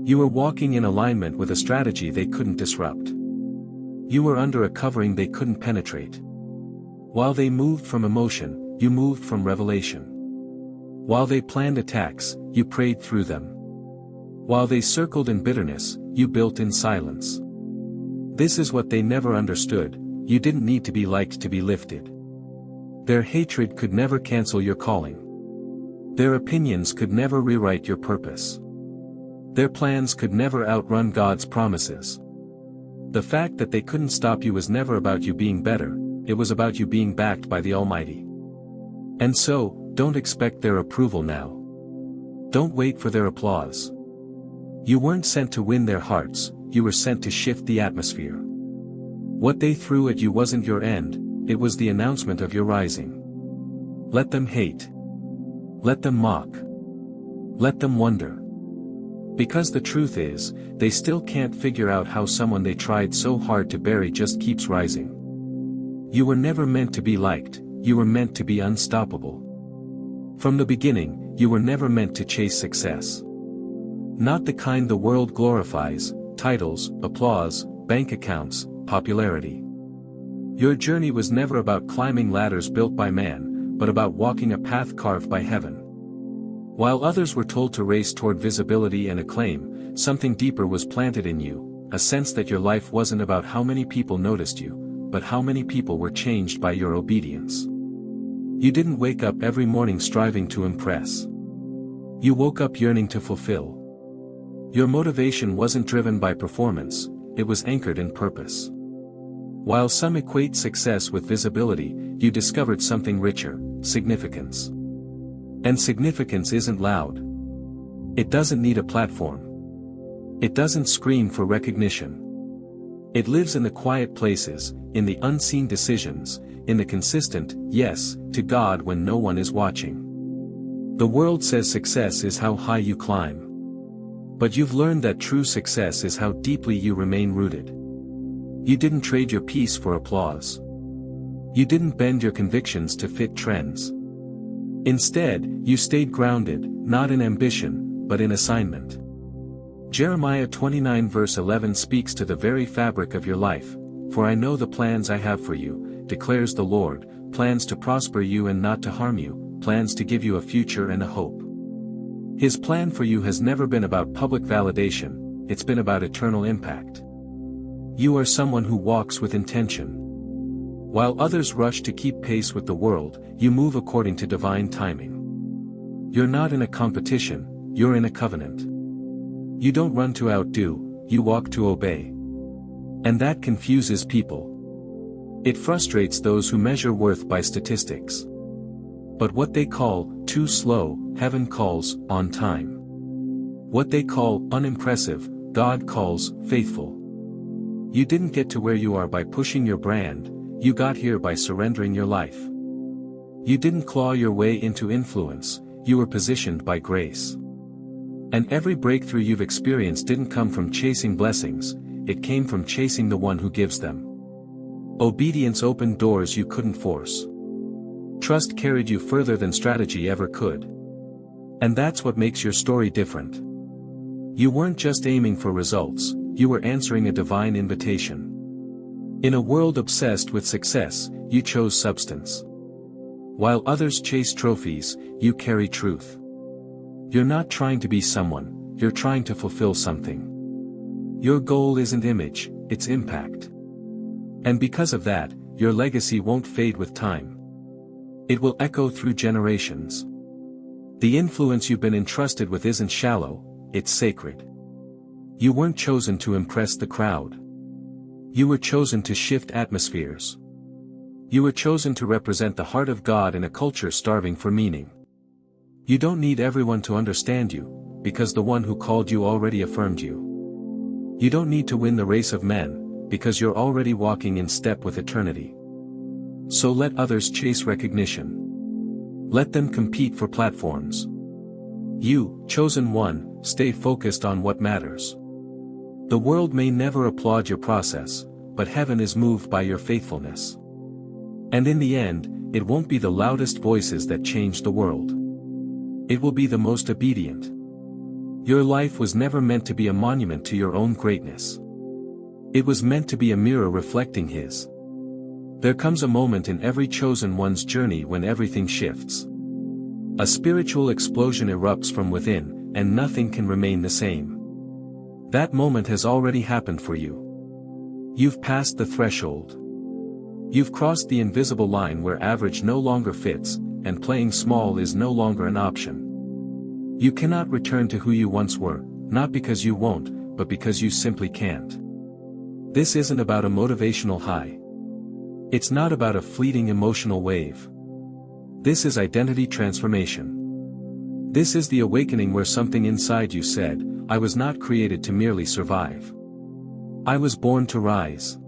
You were walking in alignment with a strategy they couldn't disrupt. You were under a covering they couldn't penetrate. While they moved from emotion, you moved from revelation. While they planned attacks, you prayed through them. While they circled in bitterness, you built in silence. This is what they never understood: you didn't need to be liked to be lifted. Their hatred could never cancel your calling. Their opinions could never rewrite your purpose. Their plans could never outrun God's promises. The fact that they couldn't stop you was never about you being better, it was about you being backed by the Almighty. And so, don't expect their approval now. Don't wait for their applause. You weren't sent to win their hearts, you were sent to shift the atmosphere. What they threw at you wasn't your end, it was the announcement of your rising. Let them hate. Let them mock. Let them wonder. Because the truth is, they still can't figure out how someone they tried so hard to bury just keeps rising. You were never meant to be liked, you were meant to be unstoppable. From the beginning, you were never meant to chase success. Not the kind the world glorifies: titles, applause, bank accounts, popularity. Your journey was never about climbing ladders built by man, but about walking a path carved by heaven. While others were told to race toward visibility and acclaim, something deeper was planted in you, a sense that your life wasn't about how many people noticed you, but how many people were changed by your obedience. You didn't wake up every morning striving to impress. You woke up yearning to fulfill. Your motivation wasn't driven by performance, it was anchored in purpose. While some equate success with visibility, you discovered something richer: significance. And significance isn't loud. It doesn't need a platform. It doesn't scream for recognition. It lives in the quiet places, in the unseen decisions, in the consistent yes to God when no one is watching. The world says success is how high you climb. But you've learned that true success is how deeply you remain rooted. You didn't trade your peace for applause. You didn't bend your convictions to fit trends. Instead, you stayed grounded, not in ambition, but in assignment. Jeremiah 29 verse 11 speaks to the very fabric of your life. For I know the plans I have for you, declares the Lord, plans to prosper you and not to harm you, plans to give you a future and a hope. His plan for you has never been about public validation, it's been about eternal impact. You are someone who walks with intention. While others rush to keep pace with the world, you move according to divine timing. You're not in a competition, you're in a covenant. You don't run to outdo, you walk to obey. And that confuses people. It frustrates those who measure worth by statistics. But what they call too slow, heaven calls on time. What they call unimpressive, God calls faithful. You didn't get to where you are by pushing your brand, you got here by surrendering your life. You didn't claw your way into influence, you were positioned by grace. And every breakthrough you've experienced didn't come from chasing blessings, it came from chasing the one who gives them. Obedience opened doors you couldn't force. Trust carried you further than strategy ever could. And that's what makes your story different. You weren't just aiming for results, you were answering a divine invitation. In a world obsessed with success, you chose substance. While others chase trophies, you carry truth. You're not trying to be someone, you're trying to fulfill something. Your goal isn't image, it's impact. And because of that, your legacy won't fade with time. It will echo through generations. The influence you've been entrusted with isn't shallow, it's sacred. You weren't chosen to impress the crowd. You were chosen to shift atmospheres. You were chosen to represent the heart of God in a culture starving for meaning. You don't need everyone to understand you, because the one who called you already affirmed you. You don't need to win the race of men, because you're already walking in step with eternity. So let others chase recognition. Let them compete for platforms. You, chosen one, stay focused on what matters. The world may never applaud your process, but heaven is moved by your faithfulness. And in the end, it won't be the loudest voices that change the world. It will be the most obedient. Your life was never meant to be a monument to your own greatness. It was meant to be a mirror reflecting His. There comes a moment in every chosen one's journey when everything shifts. A spiritual explosion erupts from within, and nothing can remain the same. That moment has already happened for you. You've passed the threshold. You've crossed the invisible line where average no longer fits, and playing small is no longer an option. You cannot return to who you once were, not because you won't, but because you simply can't. This isn't about a motivational high. It's not about a fleeting emotional wave. This is identity transformation. This is the awakening where something inside you said, I was not created to merely survive. I was born to rise.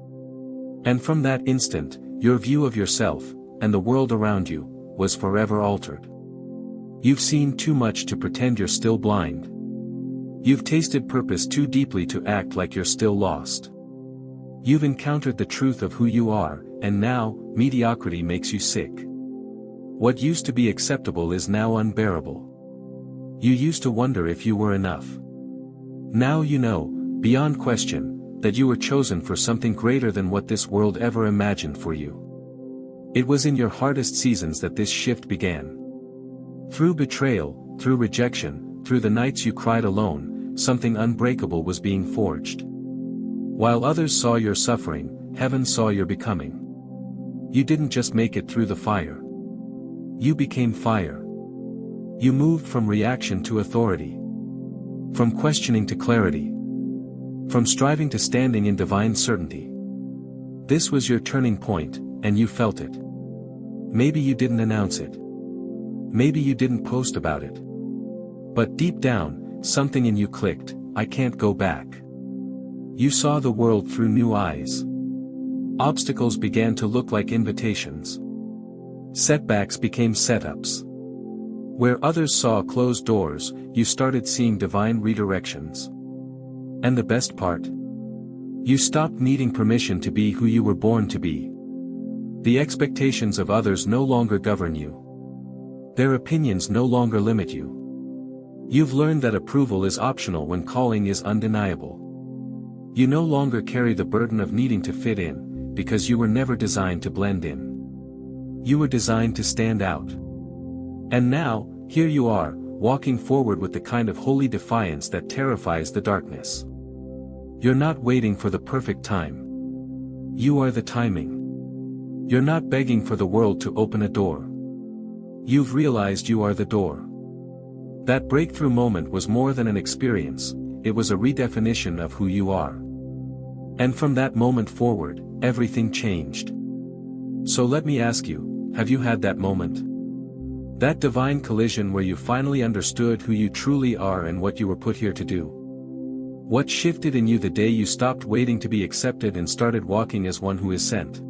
And from that instant, your view of yourself, and the world around you, was forever altered. You've seen too much to pretend you're still blind. You've tasted purpose too deeply to act like you're still lost. You've encountered the truth of who you are, and now, mediocrity makes you sick. What used to be acceptable is now unbearable. You used to wonder if you were enough. Now you know, beyond question, that you were chosen for something greater than what this world ever imagined for you. It was in your hardest seasons that this shift began. Through betrayal, through rejection, through the nights you cried alone, something unbreakable was being forged. While others saw your suffering, heaven saw your becoming. You didn't just make it through the fire. You became fire. You moved from reaction to authority. From questioning to clarity. From striving to standing in divine certainty. This was your turning point, and you felt it. Maybe you didn't announce it. Maybe you didn't post about it. But deep down, something in you clicked, I can't go back. You saw the world through new eyes. Obstacles began to look like invitations. Setbacks became setups. Where others saw closed doors, you started seeing divine redirections. And the best part? You stopped needing permission to be who you were born to be. The expectations of others no longer govern you. Their opinions no longer limit you. You've learned that approval is optional when calling is undeniable. You no longer carry the burden of needing to fit in, because you were never designed to blend in. You were designed to stand out. And now, here you are, walking forward with the kind of holy defiance that terrifies the darkness. You're not waiting for the perfect time. You are the timing. You're not begging for the world to open a door. You've realized you are the door. That breakthrough moment was more than an experience, it was a redefinition of who you are. And from that moment forward, everything changed. So let me ask you, have you had that moment? That divine collision where you finally understood who you truly are and what you were put here to do? What shifted in you the day you stopped waiting to be accepted and started walking as one who is sent?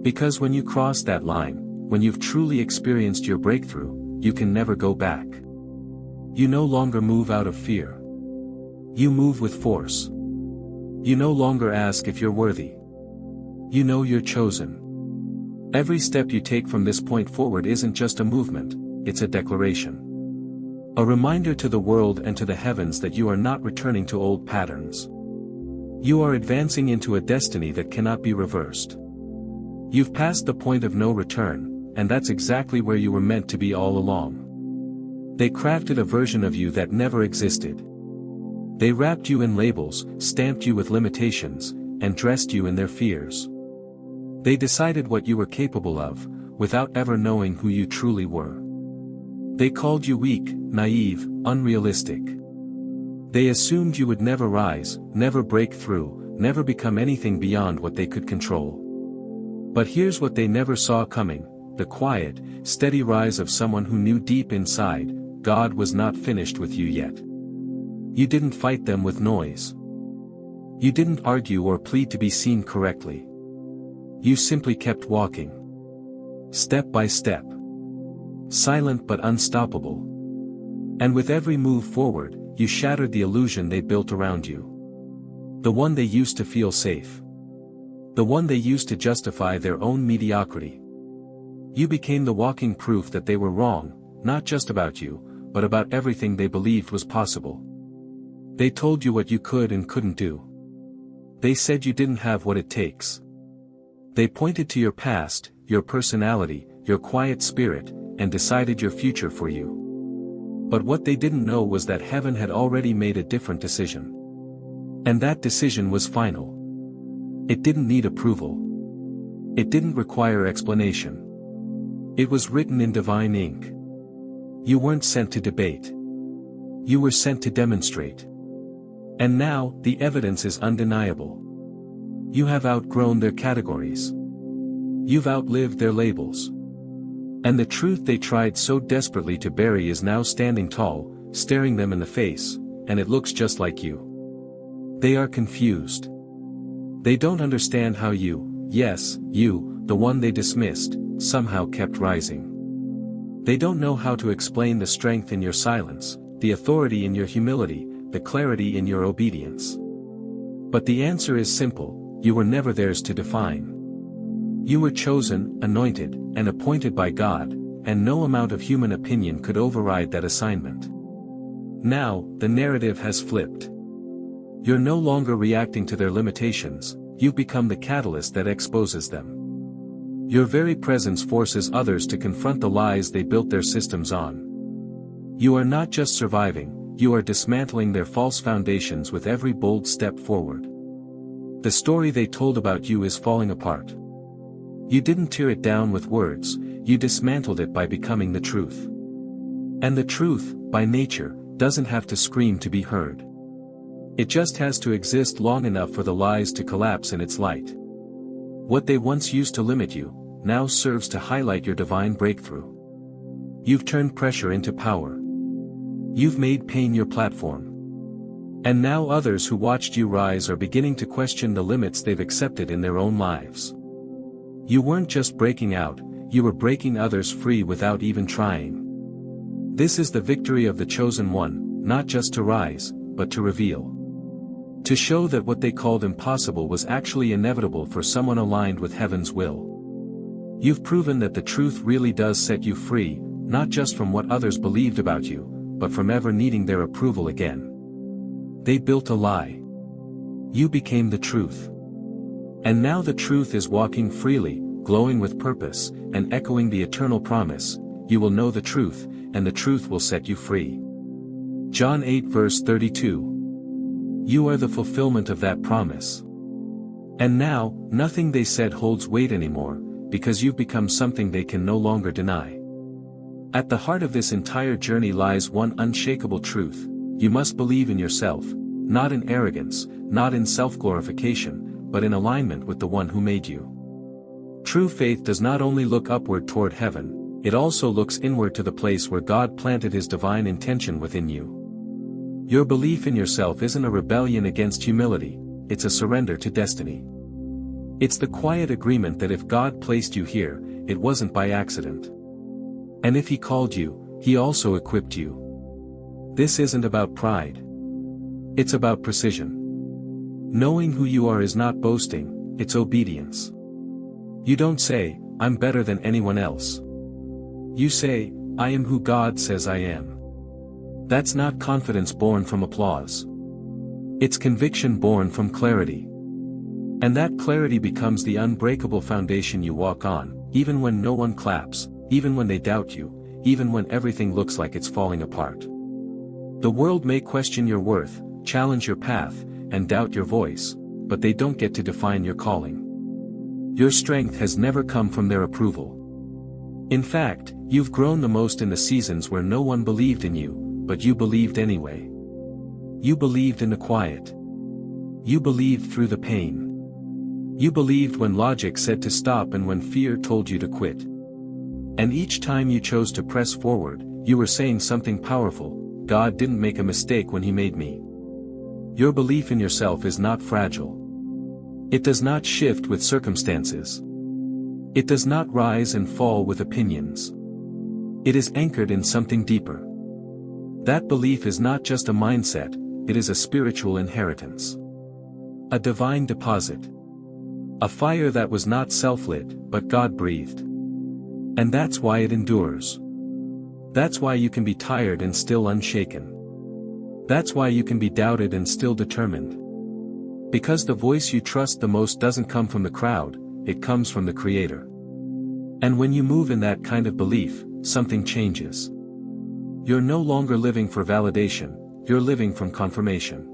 Because when you cross that line, when you've truly experienced your breakthrough, you can never go back. You no longer move out of fear. You move with force. You no longer ask if you're worthy. You know you're chosen. Every step you take from this point forward isn't just a movement, it's a declaration. A reminder to the world and to the heavens that you are not returning to old patterns. You are advancing into a destiny that cannot be reversed. You've passed the point of no return, and that's exactly where you were meant to be all along. They crafted a version of you that never existed. They wrapped you in labels, stamped you with limitations, and dressed you in their fears. They decided what you were capable of, without ever knowing who you truly were. They called you weak, naive, unrealistic. They assumed you would never rise, never break through, never become anything beyond what they could control. But here's what they never saw coming: the quiet, steady rise of someone who knew deep inside, God was not finished with you yet. You didn't fight them with noise. You didn't argue or plead to be seen correctly. You simply kept walking. Step by step. Silent but unstoppable. And with every move forward, you shattered the illusion they built around you. The one they used to feel safe. The one they used to justify their own mediocrity. You became the walking proof that they were wrong, not just about you, but about everything they believed was possible. They told you what you could and couldn't do. They said you didn't have what it takes. They pointed to your past, your personality, your quiet spirit, and decided your future for you. But what they didn't know was that heaven had already made a different decision. And that decision was final. It didn't need approval. It didn't require explanation. It was written in divine ink. You weren't sent to debate. You were sent to demonstrate. And now, the evidence is undeniable. You have outgrown their categories. You've outlived their labels. And the truth they tried so desperately to bury is now standing tall, staring them in the face, and it looks just like you. They are confused. They don't understand how you, yes, you, the one they dismissed, somehow kept rising. They don't know how to explain the strength in your silence, the authority in your humility, the clarity in your obedience. But the answer is simple: you were never theirs to define. You were chosen, anointed, and appointed by God, and no amount of human opinion could override that assignment. Now, the narrative has flipped. You're no longer reacting to their limitations, you've become the catalyst that exposes them. Your very presence forces others to confront the lies they built their systems on. You are not just surviving, you are dismantling their false foundations with every bold step forward. The story they told about you is falling apart. You didn't tear it down with words, you dismantled it by becoming the truth. And the truth, by nature, doesn't have to scream to be heard. It just has to exist long enough for the lies to collapse in its light. What they once used to limit you, now serves to highlight your divine breakthrough. You've turned pressure into power. You've made pain your platform. And now others who watched you rise are beginning to question the limits they've accepted in their own lives. You weren't just breaking out, you were breaking others free without even trying. This is the victory of the chosen one, not just to rise, but to reveal. To show that what they called impossible was actually inevitable for someone aligned with heaven's will. You've proven that the truth really does set you free, not just from what others believed about you, but from ever needing their approval again. They built a lie. You became the truth. And now the truth is walking freely, glowing with purpose, and echoing the eternal promise: you will know the truth, and the truth will set you free. John 8 verse 32. You are the fulfillment of that promise. And now, nothing they said holds weight anymore, because you've become something they can no longer deny. At the heart of this entire journey lies one unshakable truth: you must believe in yourself, not in arrogance, not in self-glorification, but in alignment with the one who made you. True faith does not only look upward toward heaven, it also looks inward to the place where God planted his divine intention within you. Your belief in yourself isn't a rebellion against humility, it's a surrender to destiny. It's the quiet agreement that if God placed you here, it wasn't by accident. And if he called you, he also equipped you. This isn't about pride. It's about precision. Knowing who you are is not boasting, it's obedience. You don't say, "I'm better than anyone else." You say, "I am who God says I am." That's not confidence born from applause. It's conviction born from clarity. And that clarity becomes the unbreakable foundation you walk on, even when no one claps, even when they doubt you, even when everything looks like it's falling apart. The world may question your worth, challenge your path, and doubt your voice, but they don't get to define your calling. Your strength has never come from their approval. In fact, you've grown the most in the seasons where no one believed in you, but you believed anyway. You believed in the quiet. You believed through the pain. You believed when logic said to stop and when fear told you to quit. And each time you chose to press forward, you were saying something powerful: God didn't make a mistake when He made me. Your belief in yourself is not fragile. It does not shift with circumstances. It does not rise and fall with opinions. It is anchored in something deeper. That belief is not just a mindset, it is a spiritual inheritance. A divine deposit. A fire that was not self-lit, but God-breathed. And that's why it endures. That's why you can be tired and still unshaken. That's why you can be doubted and still determined. Because the voice you trust the most doesn't come from the crowd, it comes from the Creator. And when you move in that kind of belief, something changes. You're no longer living for validation, you're living from confirmation.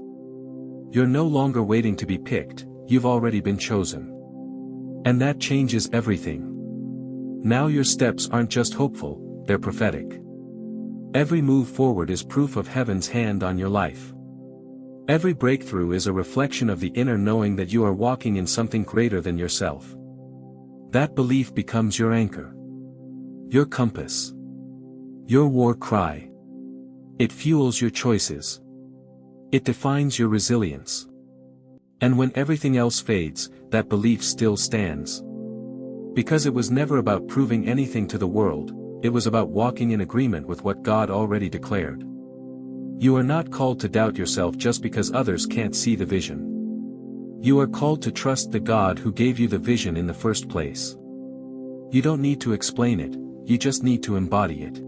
You're no longer waiting to be picked, you've already been chosen. And that changes everything. Now your steps aren't just hopeful, they're prophetic. Every move forward is proof of heaven's hand on your life. Every breakthrough is a reflection of the inner knowing that you are walking in something greater than yourself. That belief becomes your anchor. Your compass. Your war cry. It fuels your choices. It defines your resilience. And when everything else fades, that belief still stands. Because it was never about proving anything to the world, it was about walking in agreement with what God already declared. You are not called to doubt yourself just because others can't see the vision. You are called to trust the God who gave you the vision in the first place. You don't need to explain it, you just need to embody it.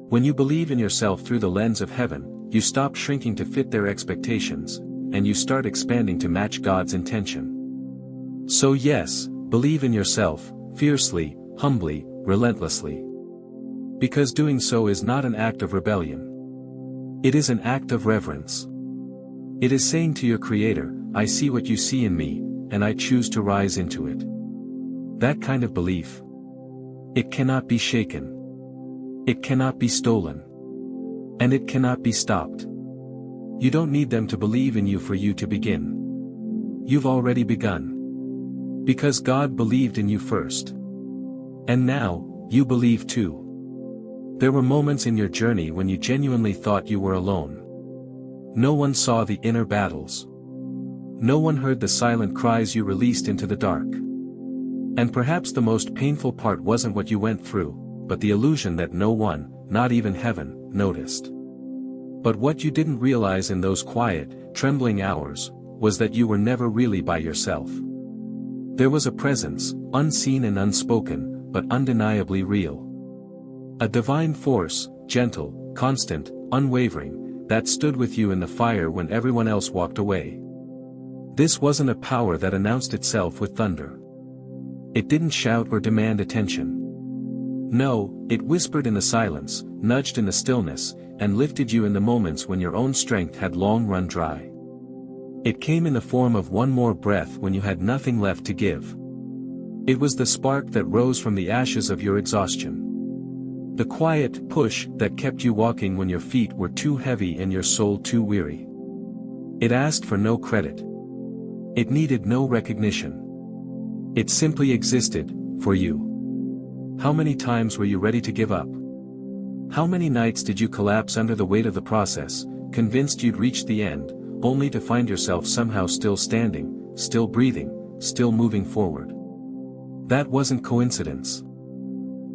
When you believe in yourself through the lens of heaven, you stop shrinking to fit their expectations, and you start expanding to match God's intention. So yes, believe in yourself, fiercely, humbly, relentlessly. Because doing so is not an act of rebellion. It is an act of reverence. It is saying to your Creator, I see what you see in me, and I choose to rise into it. That kind of belief. It cannot be shaken. It cannot be stolen. And it cannot be stopped. You don't need them to believe in you for you to begin. You've already begun. Because God believed in you first. And now, you believe too. There were moments in your journey when you genuinely thought you were alone. No one saw the inner battles. No one heard the silent cries you released into the dark. And perhaps the most painful part wasn't what you went through, but the illusion that no one, not even heaven, noticed. But what you didn't realize in those quiet, trembling hours, was that you were never really by yourself. There was a presence, unseen and unspoken, but undeniably real. A divine force, gentle, constant, unwavering, that stood with you in the fire when everyone else walked away. This wasn't a power that announced itself with thunder. It didn't shout or demand attention. No, it whispered in the silence, nudged in the stillness, and lifted you in the moments when your own strength had long run dry. It came in the form of one more breath when you had nothing left to give. It was the spark that rose from the ashes of your exhaustion. The quiet push that kept you walking when your feet were too heavy and your soul too weary. It asked for no credit. It needed no recognition. It simply existed, for you. How many times were you ready to give up? How many nights did you collapse under the weight of the process, convinced you'd reached the end, only to find yourself somehow still standing, still breathing, still moving forward? That wasn't coincidence.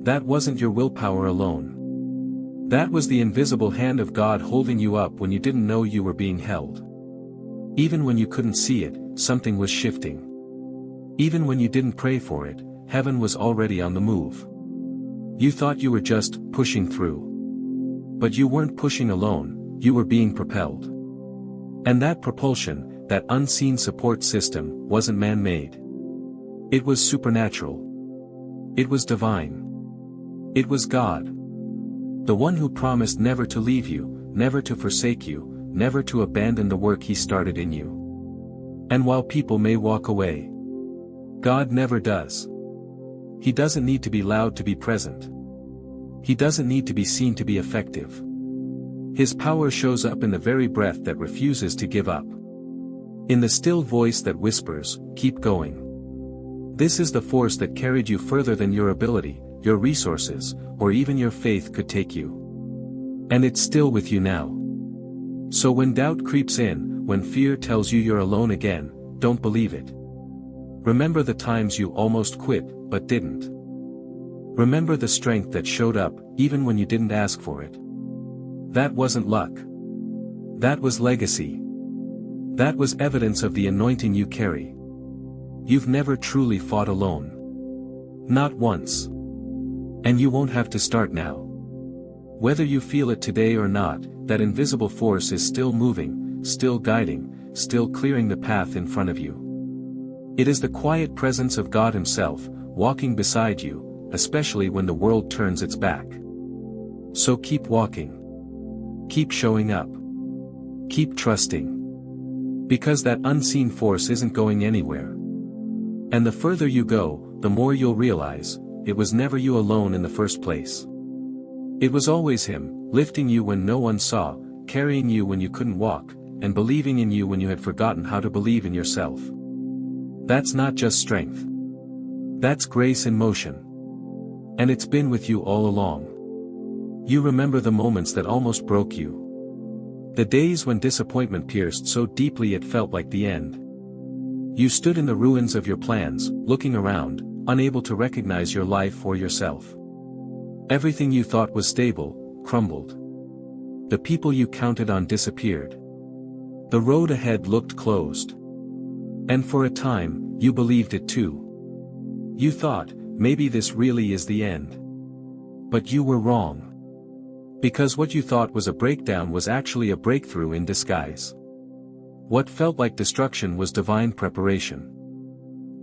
That wasn't your willpower alone. That was the invisible hand of God holding you up when you didn't know you were being held. Even when you couldn't see it, something was shifting. Even when you didn't pray for it, heaven was already on the move. You thought you were just pushing through. But you weren't pushing alone, you were being propelled. And that propulsion, that unseen support system, wasn't man-made. It was supernatural. It was divine. It was God. The one who promised never to leave you, never to forsake you, never to abandon the work he started in you. And while people may walk away, God never does. He doesn't need to be loud to be present. He doesn't need to be seen to be effective. His power shows up in the very breath that refuses to give up. In the still voice that whispers, "Keep going." This is the force that carried you further than your ability, your resources, or even your faith could take you. And it's still with you now. So when doubt creeps in, when fear tells you you're alone again, don't believe it. Remember the times you almost quit, but didn't. Remember the strength that showed up, even when you didn't ask for it. That wasn't luck. That was legacy. That was evidence of the anointing you carry. You've never truly fought alone. Not once. And you won't have to start now. Whether you feel it today or not, that invisible force is still moving, still guiding, still clearing the path in front of you. It is the quiet presence of God Himself, walking beside you, especially when the world turns its back. So keep walking. Keep showing up. Keep trusting. Because that unseen force isn't going anywhere. And the further you go, the more you'll realize, it was never you alone in the first place. It was always Him, lifting you when no one saw, carrying you when you couldn't walk, and believing in you when you had forgotten how to believe in yourself. That's not just strength. That's grace in motion. And it's been with you all along. You remember the moments that almost broke you. The days when disappointment pierced so deeply it felt like the end. You stood in the ruins of your plans, looking around, unable to recognize your life or yourself. Everything you thought was stable, crumbled. The people you counted on disappeared. The road ahead looked closed. And for a time, you believed it too. You thought, maybe this really is the end. But you were wrong. Because what you thought was a breakdown was actually a breakthrough in disguise. What felt like destruction was divine preparation.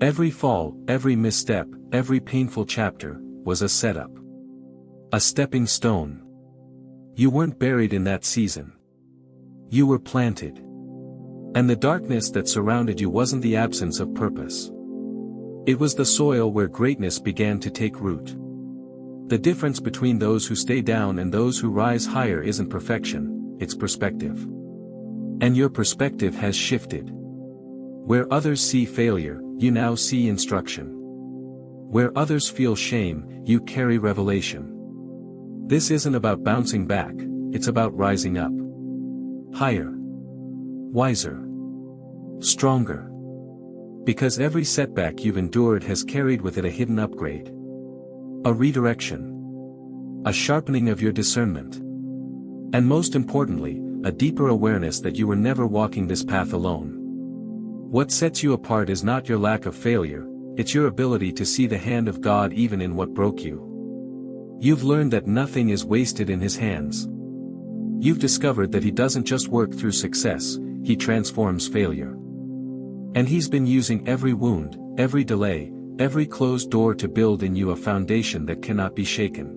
Every fall, every misstep, every painful chapter, was a setup. A stepping stone. You weren't buried in that season. You were planted. And the darkness that surrounded you wasn't the absence of purpose. It was the soil where greatness began to take root. The difference between those who stay down and those who rise higher isn't perfection, it's perspective. And your perspective has shifted. Where others see failure, you now see instruction. Where others feel shame, you carry revelation. This isn't about bouncing back, it's about rising up. Higher. Wiser. Stronger. Because every setback you've endured has carried with it a hidden upgrade. A redirection. A sharpening of your discernment. And most importantly, a deeper awareness that you were never walking this path alone. What sets you apart is not your lack of failure, it's your ability to see the hand of God even in what broke you. You've learned that nothing is wasted in His hands. You've discovered that He doesn't just work through success, He transforms failure. And He's been using every wound, every delay, every closed door to build in you a foundation that cannot be shaken.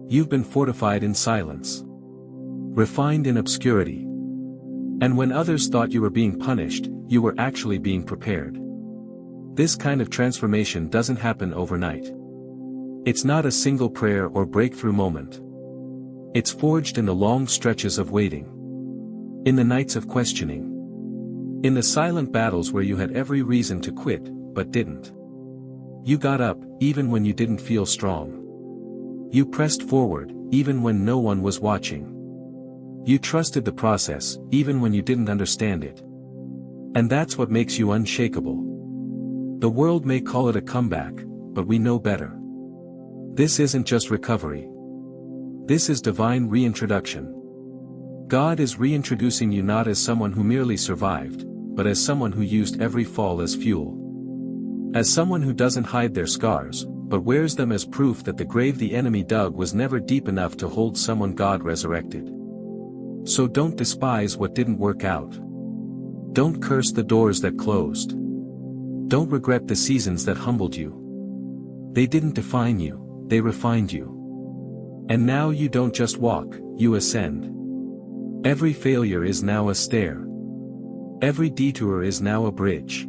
You've been fortified in silence. Refined in obscurity. And when others thought you were being punished, you were actually being prepared. This kind of transformation doesn't happen overnight. It's not a single prayer or breakthrough moment. It's forged in the long stretches of waiting. In the nights of questioning. In the silent battles where you had every reason to quit, but didn't. You got up, even when you didn't feel strong. You pressed forward, even when no one was watching. You trusted the process, even when you didn't understand it. And that's what makes you unshakable. The world may call it a comeback, but we know better. This isn't just recovery. This is divine reintroduction. God is reintroducing you not as someone who merely survived, but as someone who used every fall as fuel. As someone who doesn't hide their scars, but wears them as proof that the grave the enemy dug was never deep enough to hold someone God resurrected. So don't despise what didn't work out. Don't curse the doors that closed. Don't regret the seasons that humbled you. They didn't define you, they refined you. And now you don't just walk, you ascend. Every failure is now a stair. Every detour is now a bridge.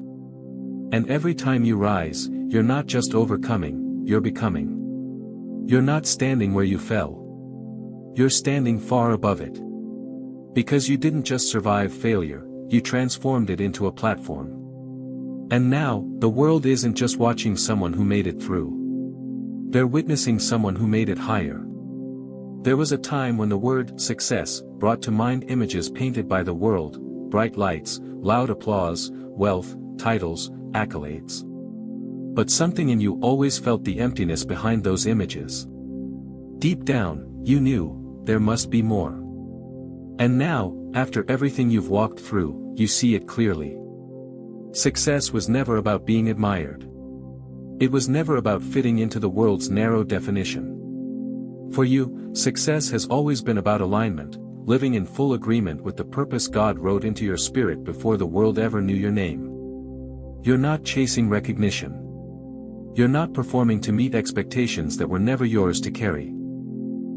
And every time you rise, you're not just overcoming, you're becoming. You're not standing where you fell. You're standing far above it. Because you didn't just survive failure, you transformed it into a platform. And now, the world isn't just watching someone who made it through. They're witnessing someone who made it higher. There was a time when the word success brought to mind images painted by the world, bright lights, loud applause, wealth, titles, accolades. But something in you always felt the emptiness behind those images. Deep down, you knew, there must be more. And now, after everything you've walked through, you see it clearly. Success was never about being admired. It was never about fitting into the world's narrow definition. For you, success has always been about alignment, living in full agreement with the purpose God wrote into your spirit before the world ever knew your name. You're not chasing recognition. You're not performing to meet expectations that were never yours to carry.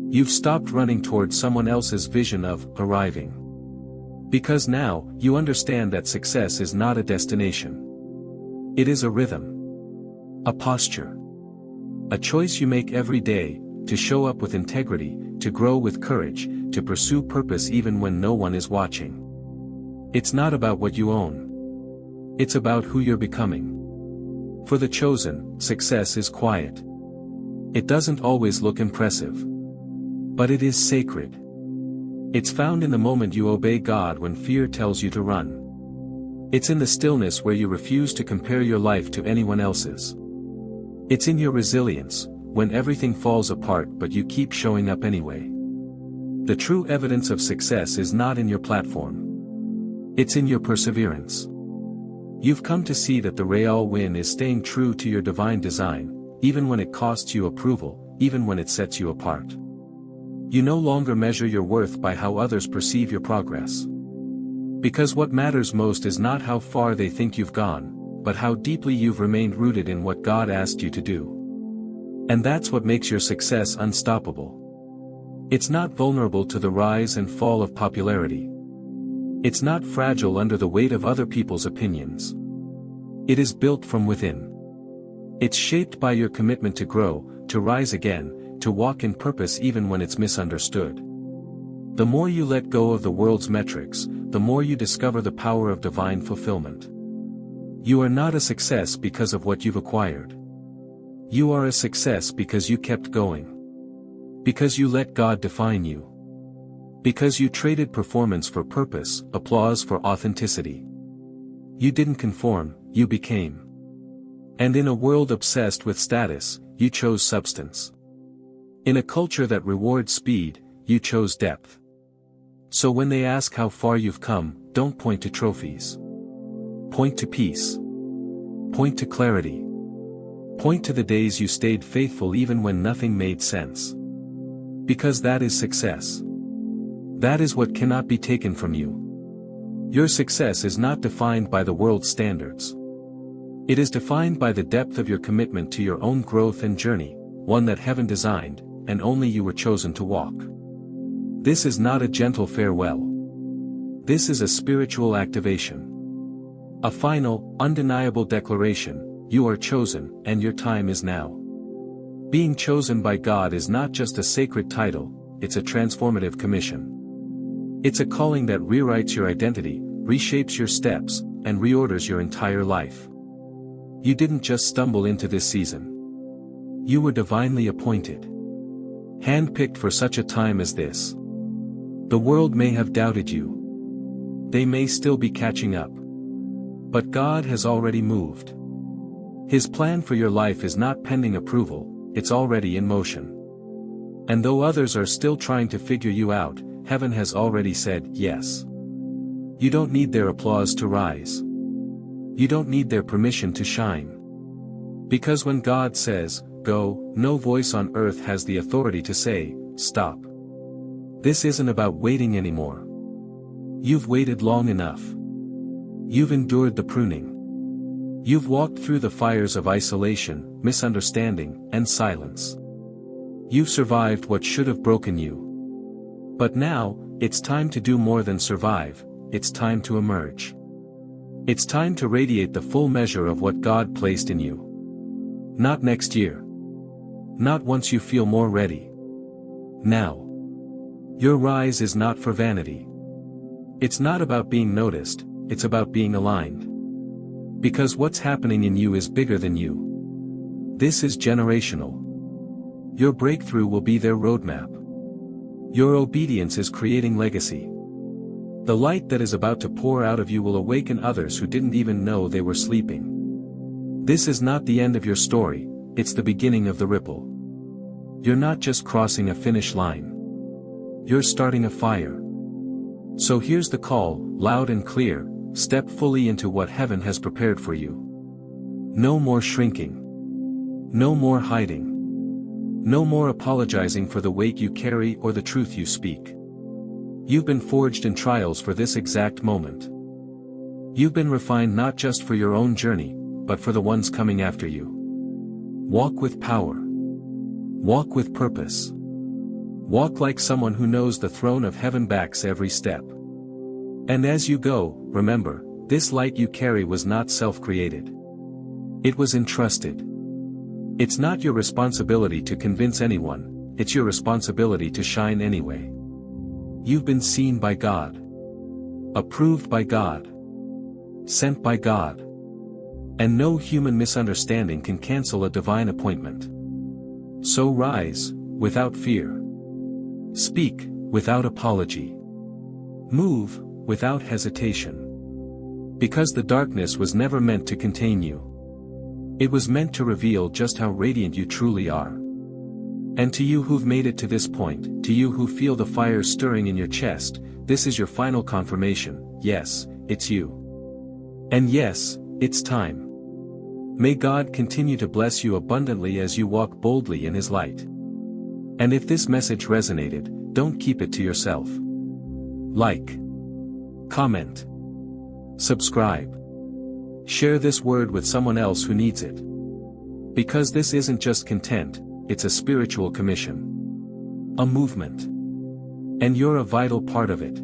You've stopped running towards someone else's vision of arriving. Because now, you understand that success is not a destination. It is a rhythm. A posture. A choice you make every day, to show up with integrity, to grow with courage, to pursue purpose even when no one is watching. It's not about what you own. It's about who you're becoming. For the chosen, success is quiet. It doesn't always look impressive. But it is sacred. It's found in the moment you obey God when fear tells you to run. It's in the stillness where you refuse to compare your life to anyone else's. It's in your resilience, when everything falls apart but you keep showing up anyway. The true evidence of success is not in your platform. It's in your perseverance. You've come to see that the real win is staying true to your divine design, even when it costs you approval, even when it sets you apart. You no longer measure your worth by how others perceive your progress. Because what matters most is not how far they think you've gone, but how deeply you've remained rooted in what God asked you to do. And that's what makes your success unstoppable. It's not vulnerable to the rise and fall of popularity. It's not fragile under the weight of other people's opinions. It is built from within. It's shaped by your commitment to grow, to rise again, to walk in purpose even when it's misunderstood. The more you let go of the world's metrics, the more you discover the power of divine fulfillment. You are not a success because of what you've acquired. You are a success because you kept going. Because you let God define you. Because you traded performance for purpose, applause for authenticity. You didn't conform, you became. And in a world obsessed with status, you chose substance. In a culture that rewards speed, you chose depth. So when they ask how far you've come, don't point to trophies. Point to peace. Point to clarity. Point to the days you stayed faithful even when nothing made sense. Because that is success. That is what cannot be taken from you. Your success is not defined by the world's standards. It is defined by the depth of your commitment to your own growth and journey, one that heaven designed, and only you were chosen to walk. This is not a gentle farewell. This is a spiritual activation. A final, undeniable declaration: you are chosen, and your time is now. Being chosen by God is not just a sacred title, it's a transformative commission. It's a calling that rewrites your identity, reshapes your steps, and reorders your entire life. You didn't just stumble into this season. You were divinely appointed. Handpicked for such a time as this. The world may have doubted you. They may still be catching up. But God has already moved. His plan for your life is not pending approval, it's already in motion. And though others are still trying to figure you out, heaven has already said yes. You don't need their applause to rise. You don't need their permission to shine. Because when God says, go, no voice on earth has the authority to say, stop. This isn't about waiting anymore. You've waited long enough. You've endured the pruning. You've walked through the fires of isolation, misunderstanding, and silence. You've survived what should have broken you. But now, it's time to do more than survive, it's time to emerge. It's time to radiate the full measure of what God placed in you. Not next year. Not once you feel more ready. Now. Your rise is not for vanity. It's not about being noticed, it's about being aligned. Because what's happening in you is bigger than you. This is generational. Your breakthrough will be their roadmap. Your obedience is creating legacy. The light that is about to pour out of you will awaken others who didn't even know they were sleeping. This is not the end of your story, it's the beginning of the ripple. You're not just crossing a finish line. You're starting a fire. So here's the call, loud and clear, step fully into what heaven has prepared for you. No more shrinking. No more hiding. No more apologizing for the weight you carry or the truth you speak. You've been forged in trials for this exact moment. You've been refined not just for your own journey, but for the ones coming after you. Walk with power. Walk with purpose. Walk like someone who knows the throne of heaven backs every step. And as you go, remember, this light you carry was not self-created. It was entrusted. It's not your responsibility to convince anyone, it's your responsibility to shine anyway. You've been seen by God. Approved by God. Sent by God. And no human misunderstanding can cancel a divine appointment. So rise, without fear. Speak, without apology. Move, without hesitation. Because the darkness was never meant to contain you. It was meant to reveal just how radiant you truly are. And to you who've made it to this point, to you who feel the fire stirring in your chest, this is your final confirmation, yes, it's you. And yes, it's time. May God continue to bless you abundantly as you walk boldly in His light. And if this message resonated, don't keep it to yourself. Like. Comment. Subscribe. Share this word with someone else who needs it. Because this isn't just content, it's a spiritual commission. A movement. And you're a vital part of it.